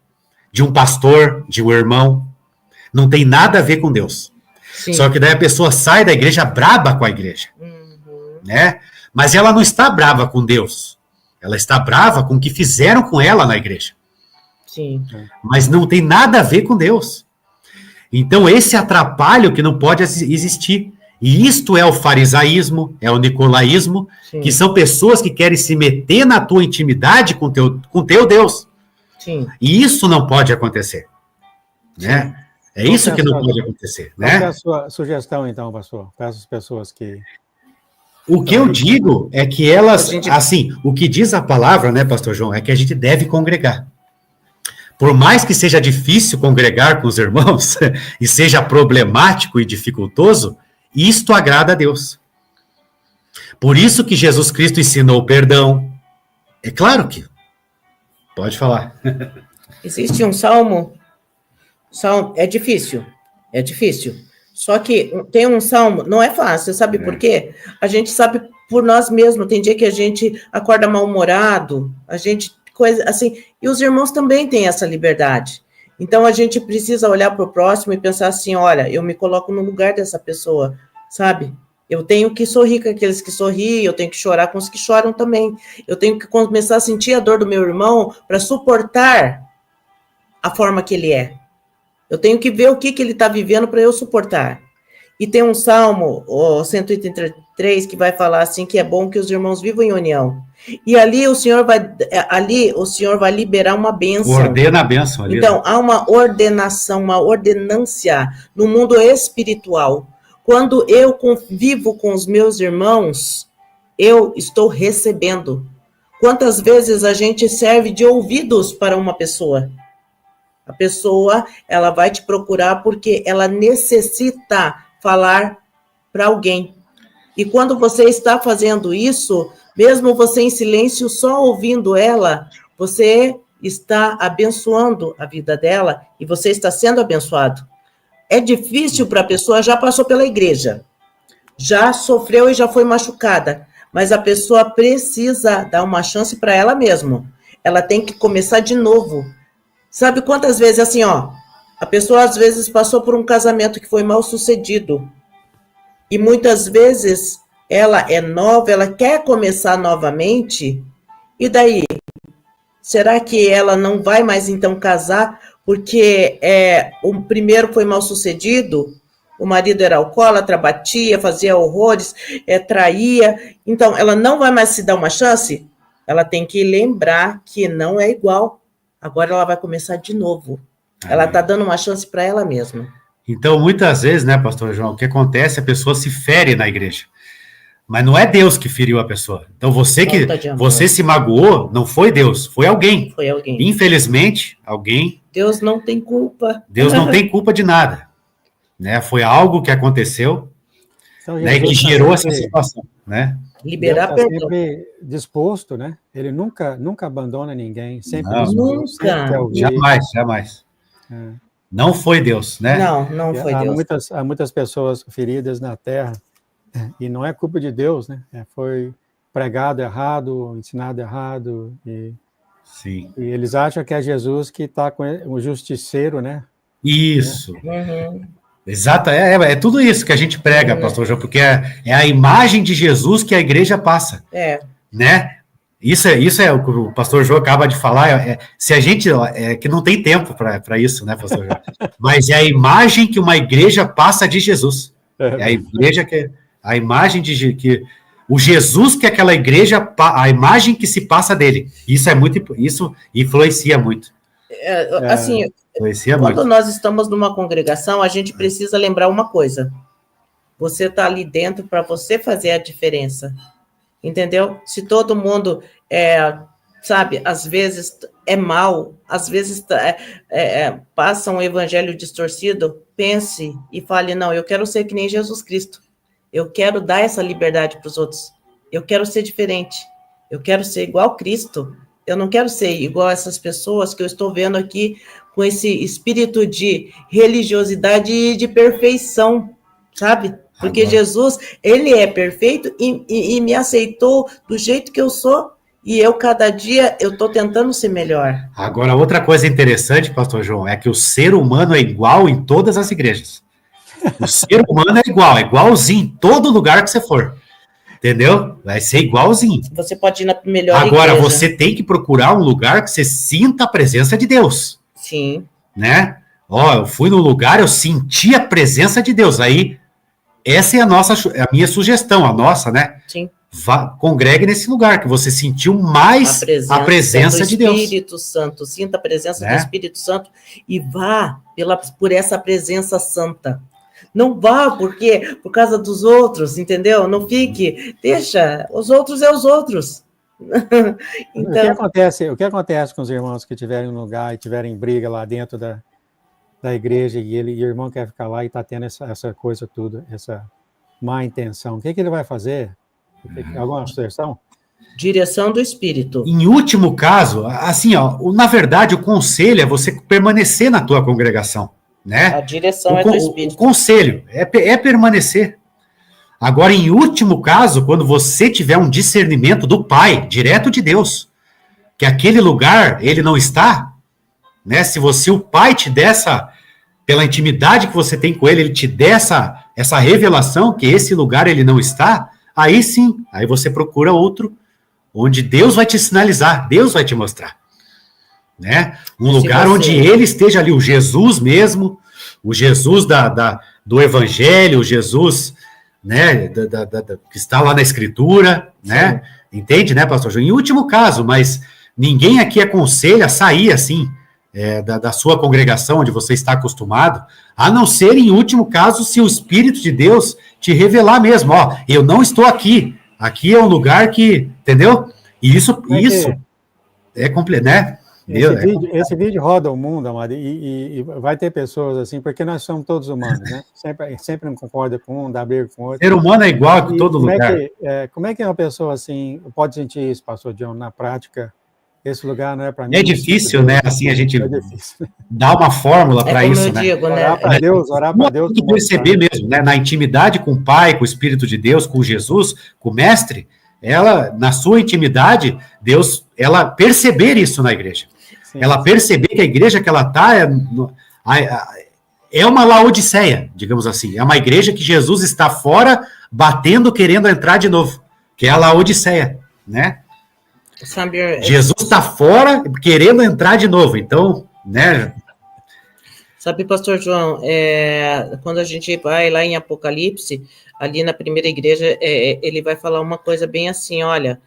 Speaker 2: de um pastor, de um irmão. Não tem nada a ver com Deus. Sim. Só que daí a pessoa sai da igreja braba com a igreja. Né? Mas ela não está brava com Deus. Ela está brava com o que fizeram com ela na igreja.
Speaker 3: Sim.
Speaker 2: Mas não tem nada a ver com Deus. Então, esse atrapalho que não pode existir. E isto é o farisaísmo, é o nicolaísmo, sim, que são pessoas que querem se meter na tua intimidade com teu Deus.
Speaker 3: Sim.
Speaker 2: E isso não pode acontecer. Né? É isso que não pode acontecer.
Speaker 1: Qual é a sua sugestão, então, pastor, para essas pessoas que...
Speaker 2: O que eu digo é que elas, assim, o que diz a palavra, né, pastor João, é que a gente deve congregar. Por mais que seja difícil congregar com os irmãos, e seja problemático e dificultoso, isto agrada a Deus. Por isso que Jesus Cristo ensinou o perdão. É claro que... Pode falar.
Speaker 3: Existe um salmo, é difícil. Só que tem um salmo, não é fácil, sabe por quê? A gente sabe por nós mesmos, tem dia que a gente acorda mal-humorado, coisa assim, e os irmãos também têm essa liberdade. Então, a gente precisa olhar para o próximo e pensar assim, olha, eu me coloco no lugar dessa pessoa, sabe? Eu tenho que sorrir com aqueles que sorriem, eu tenho que chorar com os que choram também. Eu tenho que começar a sentir a dor do meu irmão para suportar a forma que ele é. Eu tenho que ver o que ele está vivendo para eu suportar. E tem um salmo, o 183, que vai falar assim, que é bom que os irmãos vivam em união. E ali o Senhor vai liberar uma bênção.
Speaker 2: Ordena a bênção ali.
Speaker 3: Então, há uma ordenação, uma ordenância no mundo espiritual. Quando eu convivo com os meus irmãos, eu estou recebendo. Quantas vezes a gente serve de ouvidos para uma pessoa? A pessoa, ela vai te procurar porque ela necessita falar para alguém. E quando você está fazendo isso, mesmo você em silêncio, só ouvindo ela, você está abençoando a vida dela e você está sendo abençoado. É difícil para a pessoa, já passou pela igreja, já sofreu e já foi machucada, mas a pessoa precisa dar uma chance para ela mesma. Ela tem que começar de novo. Sabe quantas vezes, assim, a pessoa às vezes passou por um casamento que foi mal sucedido. E muitas vezes ela é nova, ela quer começar novamente. E daí? Será que ela não vai mais então casar porque o primeiro foi mal sucedido? O marido era alcoólatra, batia, fazia horrores, traía. Então, ela não vai mais se dar uma chance? ela tem que lembrar que não é igual. Agora ela vai começar de novo. Ela está dando uma chance para ela mesma.
Speaker 2: Então, muitas vezes, né, pastor João, o que acontece, a pessoa se fere na igreja. Mas não é Deus que feriu a pessoa. Então, você se magoou, não foi Deus, foi alguém.
Speaker 3: Foi alguém.
Speaker 2: Infelizmente, alguém...
Speaker 3: Deus não tem culpa.
Speaker 2: Deus não tem culpa de nada. Né? Foi algo que aconteceu,
Speaker 1: Então,
Speaker 2: né, que gerou essa situação. Né?
Speaker 3: Liberar
Speaker 1: Deus está
Speaker 3: perdão.
Speaker 1: sempre disposto, né? Ele nunca abandona ninguém, sempre
Speaker 2: Não,
Speaker 1: disposto, sempre quer ouvir.
Speaker 2: Jamais. Não foi Deus, né?
Speaker 3: Não foi Deus.
Speaker 1: Há muitas pessoas feridas na Terra, e não é culpa de Deus, né? Foi pregado errado, ensinado errado,
Speaker 2: Sim.
Speaker 1: E eles acham que é Jesus que está com o justiceiro, né?
Speaker 2: Isso. Exato, é tudo isso que a gente prega, pastor João, porque é a imagem de Jesus que a igreja passa. Né? Isso é o que o pastor João acaba de falar, se a gente, que não tem tempo para isso, né, pastor João? Mas é a imagem que uma igreja passa de Jesus. É a igreja a imagem que o Jesus que aquela igreja, a imagem que se passa dele. Isso influencia muito.
Speaker 3: Assim, quando nós estamos numa congregação, a gente precisa lembrar uma coisa. Você está ali dentro para você fazer a diferença. Entendeu? Se todo mundo, sabe, às vezes é mal, às vezes passa um evangelho distorcido, pense e fale, não, eu quero ser que nem Jesus Cristo. Eu quero dar essa liberdade para os outros. Eu quero ser diferente. Eu quero ser igual a Cristo. Eu não quero ser igual a essas pessoas que eu estou vendo aqui com esse espírito de religiosidade e de perfeição, sabe? Porque Jesus, ele é perfeito e me aceitou do jeito que eu sou, e eu, cada dia, eu estou tentando ser melhor.
Speaker 2: Agora, outra coisa interessante, pastor João, é que o ser humano é igual em todas as igrejas. O ser humano é igualzinho em todo lugar que você for. Entendeu? Vai ser igualzinho.
Speaker 3: Você pode ir na melhor
Speaker 2: Agora,
Speaker 3: igreja.
Speaker 2: você tem que procurar um lugar que você sinta a presença de Deus.
Speaker 3: Sim.
Speaker 2: Né? Eu fui no lugar, eu senti a presença de Deus. Aí, essa é a minha sugestão, a nossa, né?
Speaker 3: Sim.
Speaker 2: Congregue nesse lugar, que você sentiu mais a presença de Deus.
Speaker 3: Espírito Santo. Sinta a presença do Espírito Santo e vá por essa presença santa. Não vá por causa dos outros, entendeu? Não fique, deixa, os outros é os outros.
Speaker 1: Então, o que acontece com os irmãos que estiverem no lugar e tiverem briga lá dentro da igreja e o irmão quer ficar lá e está tendo essa coisa tudo, essa má intenção? O que ele vai fazer? Alguma sugestão?
Speaker 3: Direção do Espírito.
Speaker 2: Em último caso, assim, na verdade, o conselho é você permanecer na tua congregação. Né?
Speaker 3: A direção é do Espírito.
Speaker 2: O conselho é permanecer. Agora, em último caso, quando você tiver um discernimento do Pai, direto de Deus, que aquele lugar, ele não está, né? Se o Pai te der pela intimidade que você tem com ele te der essa revelação que esse lugar ele não está, aí sim, aí você procura outro, onde Deus vai te sinalizar, Deus vai te mostrar. Né? Um lugar onde ele esteja ali, o Jesus mesmo, o Jesus do Evangelho, o Jesus, né, que está lá na Escritura, né? Entende, né, pastor João? Em último caso, mas ninguém aqui aconselha sair assim da sua congregação, onde você está acostumado, a não ser em último caso, se o Espírito de Deus te revelar mesmo, eu não estou aqui é um lugar que, entendeu? E isso é completo, né?
Speaker 1: Esse vídeo roda o mundo, amado, e vai ter pessoas assim, porque nós somos todos humanos, né? Sempre não concorda com um, dá briga com o outro.
Speaker 2: Ser humano é igual em todo lugar.
Speaker 1: Como é que uma pessoa assim pode sentir isso, pastor John, na prática? Esse lugar não é para mim.
Speaker 2: É difícil, né? Assim, a gente dá uma fórmula para isso, né?
Speaker 1: Digo, orar para Deus,
Speaker 2: Tem que perceber mesmo, né? Na intimidade com o Pai, com o Espírito de Deus, com Jesus, com o Mestre, ela, na sua intimidade, Deus, ela perceber isso na igreja. Sim. Ela perceber que a igreja que ela está é uma Laodiceia, digamos assim. É uma igreja que Jesus está fora, batendo, querendo entrar de novo. Que é a Laodiceia, né? Jesus está fora, querendo entrar de novo. Então, né?
Speaker 3: Sabe, pastor João, quando a gente vai lá em Apocalipse, ali na primeira igreja, ele vai falar uma coisa bem assim, olha,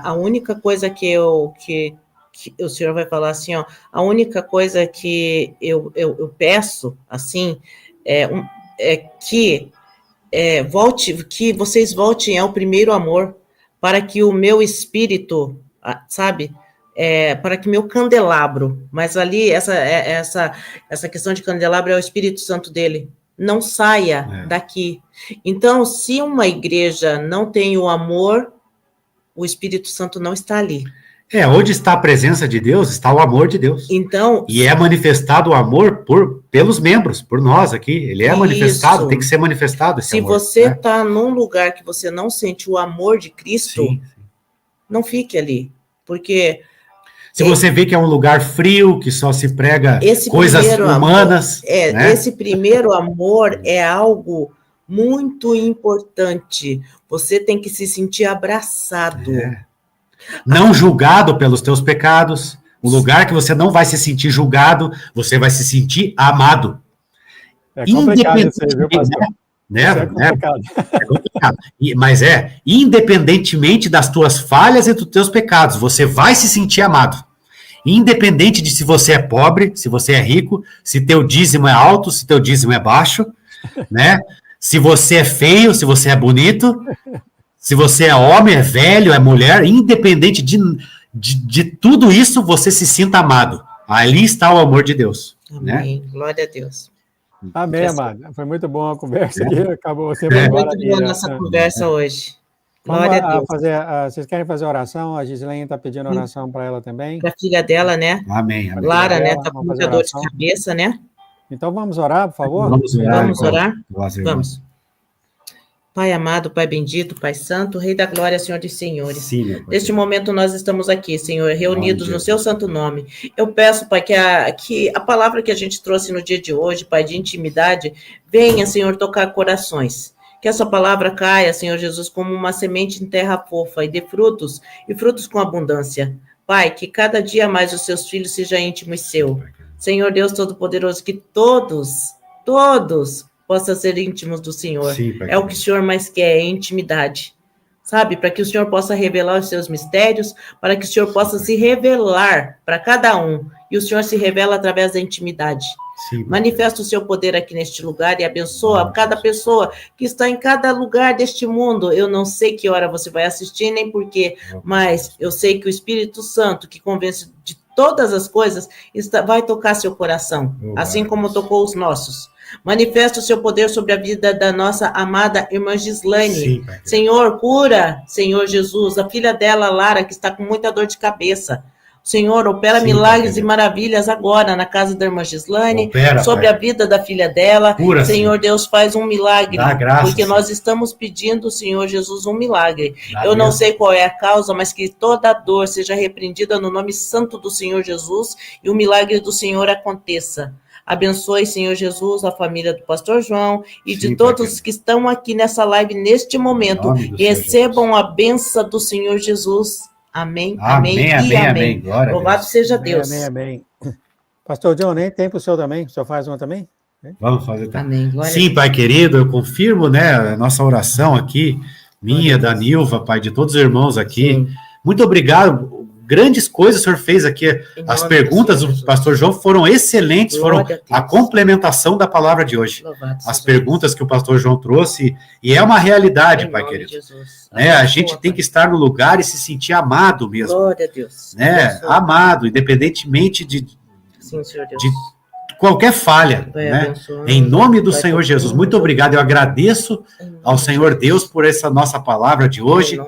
Speaker 3: A única coisa que o senhor vai falar assim, ó, a única coisa que eu peço, assim, que vocês voltem ao primeiro amor, para que o meu espírito, sabe, para que meu candelabro, mas ali, essa questão de candelabro é o Espírito Santo dele, não saia daqui. Então, se uma igreja não tem o amor, o Espírito Santo não está ali.
Speaker 2: Onde está a presença de Deus, está o amor de Deus.
Speaker 3: Então,
Speaker 2: e é manifestado o amor pelos membros, por nós aqui. Ele é manifestado, tem que ser manifestado esse amor.
Speaker 3: Se você está num lugar que você não sente o amor de Cristo, não fique ali. Porque...
Speaker 2: se você vê que é um lugar frio, que só se prega coisas humanas...
Speaker 3: né? Esse primeiro amor é algo muito importante. Você tem que se sentir abraçado.
Speaker 2: Não julgado pelos teus pecados. Um lugar que você não vai se sentir julgado, você vai se sentir amado.
Speaker 1: É complicado isso aí, viu, pastor?
Speaker 2: É complicado. Mas independentemente das tuas falhas e dos teus pecados, você vai se sentir amado. Independente de se você é pobre, se você é rico, se teu dízimo é alto, se teu dízimo é baixo, né? Se você é feio, se você é bonito, se você é homem, é velho, é mulher, independente de tudo isso, você se sinta amado. Ali está o amor de Deus.
Speaker 3: Amém.
Speaker 2: Né?
Speaker 3: Glória a Deus.
Speaker 1: Amém, amado. Foi muito bom a conversa aqui. Acabou sempre agora.
Speaker 3: Muito boa a nossa conversa hoje. Glória a Deus.
Speaker 1: Vocês querem fazer oração? A Gislaine está pedindo oração para ela também.
Speaker 3: Para a filha dela, né?
Speaker 2: Amém.
Speaker 3: Lara, né? Está com muita dor de cabeça, né?
Speaker 1: Então vamos orar, por favor?
Speaker 3: Vamos orar? Vamos. Pai amado, Pai bendito, Pai santo, Rei da glória, Senhor dos senhores.
Speaker 2: Sim,
Speaker 3: neste momento nós estamos aqui, Senhor, reunidos no seu santo nome. Eu peço, Pai, que a palavra que a gente trouxe no dia de hoje, Pai, de intimidade, venha, Senhor, tocar corações. Que essa palavra caia, Senhor Jesus, como uma semente em terra fofa e dê frutos, e frutos com abundância. Pai, que cada dia mais os seus filhos sejam íntimos seu. Senhor Deus Todo-Poderoso, que todos possam ser íntimos do Senhor.
Speaker 2: Sim,
Speaker 3: é o que o Senhor mais quer, é intimidade. Sabe? Para que o Senhor possa revelar os seus mistérios, para que o Senhor possa se revelar para cada um. E o Senhor se revela através da intimidade.
Speaker 2: Sim,
Speaker 3: manifesta o seu poder aqui neste lugar e abençoa cada pessoa que está em cada lugar deste mundo. Eu não sei que hora você vai assistir, nem porquê, mas eu sei que o Espírito Santo, que convence de todas as coisas, vai tocar seu coração, assim como tocou os nossos. Manifesta o seu poder sobre a vida da nossa amada irmã Gislaine.
Speaker 2: Sim,
Speaker 3: Senhor, cura, Senhor Jesus, a filha dela, Lara, que está com muita dor de cabeça. Senhor, opera milagres e maravilhas agora na casa da irmã Gislaine, sobre a vida da filha dela.
Speaker 2: Cura,
Speaker 3: Senhor Deus, faz um milagre, porque
Speaker 2: sim.
Speaker 3: nós estamos pedindo, Senhor Jesus, um milagre. Eu não sei qual é a causa, mas que toda dor seja repreendida no nome santo do Senhor Jesus e o milagre do Senhor aconteça. Abençoe, Senhor Jesus, a família do pastor João e de todos que estão aqui nessa live neste momento. Recebam a bênção do Senhor Jesus. Amém, amém, amém. Louvado seja Deus.
Speaker 1: Amém. Pastor John, nem tem para o senhor também? O senhor faz uma também?
Speaker 2: Vamos fazer também.
Speaker 3: Amém.
Speaker 2: Sim, Pai querido, eu confirmo, né, a nossa oração aqui, minha, da Nilva, Pai, de todos os irmãos aqui. Sim. Muito obrigado. Grandes coisas o senhor fez aqui. As perguntas do pastor João foram excelentes, foram a complementação da palavra de hoje. As perguntas que o pastor João trouxe, e é uma realidade, Pai querido. A gente tem que estar no lugar e se sentir amado mesmo.
Speaker 3: Glória a Deus.
Speaker 2: Amado, independentemente de qualquer falha. Em nome do Senhor Jesus. Muito obrigado. Eu agradeço ao Senhor Deus por essa nossa palavra de hoje.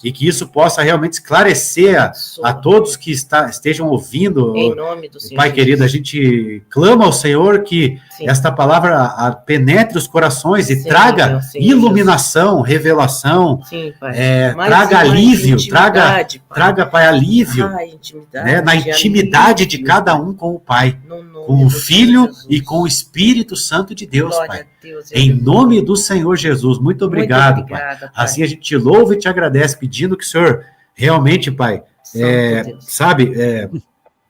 Speaker 2: E que isso possa realmente esclarecer a todos que estejam ouvindo.
Speaker 3: Em nome do Senhor.
Speaker 2: Pai querido, a gente clama ao Senhor que esta palavra penetre os corações e traga iluminação, revelação, traga alívio, traga, Pai, alívio na intimidade de cada um com o Pai, com o Filho e com o Espírito Santo de Deus, Pai. Em nome do Senhor Jesus, muito obrigado, Pai. Assim a gente te louva e te agradece, pedindo que o Senhor realmente, Pai,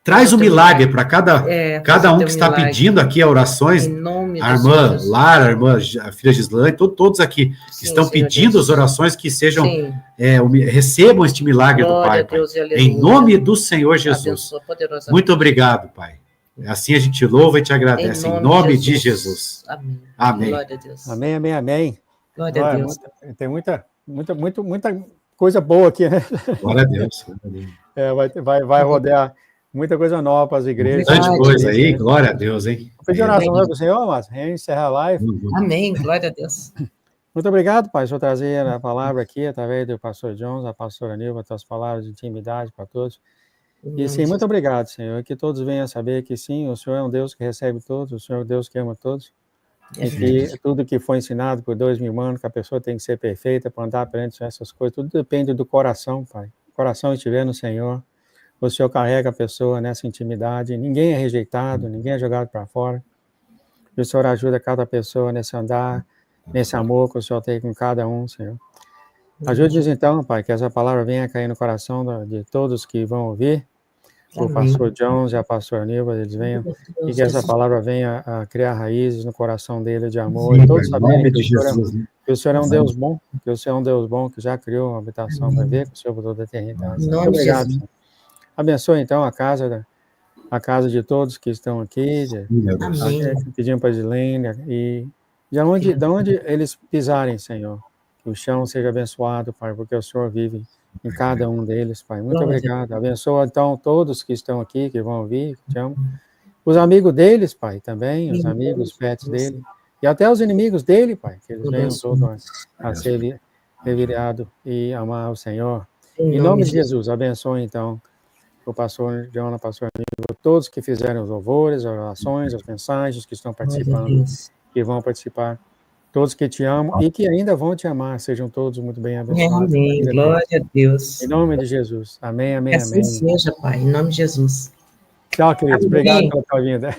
Speaker 2: traz um milagre para cada um que está pedindo aqui orações,
Speaker 3: nome
Speaker 2: a
Speaker 3: do Senhor
Speaker 2: irmã
Speaker 3: Jesus.
Speaker 2: Lara, a irmã, a filha Gislaine, todos aqui que
Speaker 3: Sim,
Speaker 2: estão
Speaker 3: Senhor
Speaker 2: pedindo
Speaker 3: Jesus.
Speaker 2: as orações que sejam,
Speaker 3: Sim.
Speaker 2: recebam este milagre do
Speaker 3: Glória
Speaker 2: Pai,
Speaker 3: a Deus e
Speaker 2: Pai. Em
Speaker 3: aleluia.
Speaker 2: nome do Senhor Jesus.
Speaker 3: Abençoa poderosamente.
Speaker 2: Muito obrigado, Pai. Assim a gente louva e te agradece. Em nome de Jesus.
Speaker 3: Amém.
Speaker 2: Amém.
Speaker 3: Glória a Deus.
Speaker 1: Amém, amém, amém.
Speaker 3: Glória a Deus.
Speaker 1: Tem muita coisa boa aqui, né?
Speaker 2: Glória a Deus.
Speaker 1: Vai rodear muita coisa nova para as igrejas.
Speaker 2: Bastante coisa aí, glória a Deus, hein?
Speaker 1: Vou pedir oração para o Senhor, mas encerrar a live.
Speaker 3: Amém, glória a Deus.
Speaker 1: Muito obrigado, Pai, por trazer a palavra aqui, através do pastor Jones, a pastora Nilva, tuas palavras de intimidade para todos. E sim, muito obrigado, Senhor, que todos venham a saber que sim, o Senhor é um Deus que recebe todos, o Senhor é um Deus que ama todos, e que tudo que foi ensinado por 2000 anos, que a pessoa tem que ser perfeita para andar perante essas coisas, tudo depende do coração, Pai. O coração estiver no Senhor, o Senhor carrega a pessoa nessa intimidade, ninguém é rejeitado, ninguém é jogado para fora, e o Senhor ajuda cada pessoa nesse andar, nesse amor que o Senhor tem com cada um, Senhor. Ajude-nos então, Pai, que essa palavra venha cair no coração de todos que vão ouvir, o pastor Jones e a pastora Nilva, eles venham, e que essa palavra venha a criar raízes no coração dele de amor, e todos saberem que o Senhor é um Deus bom, que o Senhor é um Deus bom, que já criou uma habitação para ver com o Senhor por toda a eternidade. Muito obrigado, Senhor. Abençoe então a casa de todos que estão aqui, pedimos para a Gislaine, e de onde eles pisarem, Senhor, que o chão seja abençoado, Pai, porque o Senhor vive em cada um deles, Pai. Muito obrigado. Abençoa, então, todos que estão aqui, que vão ouvir, que te amam. Os amigos deles, Pai, também, os amigos, os pets dele, e até os inimigos dele, Pai, que eles venham todos a ser revirados e amar o Senhor. Em nome de Jesus, abençoe, então, o pastor John, a pastora Nilva, todos que fizeram os louvores, as orações, as mensagens, que estão participando, que vão participar, todos que te amam e que ainda vão te amar, sejam todos muito bem abençoados.
Speaker 3: Amém, glória a Deus.
Speaker 1: Em nome de Jesus. Amém, amém,
Speaker 3: assim
Speaker 1: amém.
Speaker 3: Seja, Pai, em nome de Jesus.
Speaker 1: Tchau, queridos. Obrigado pela tua vinda.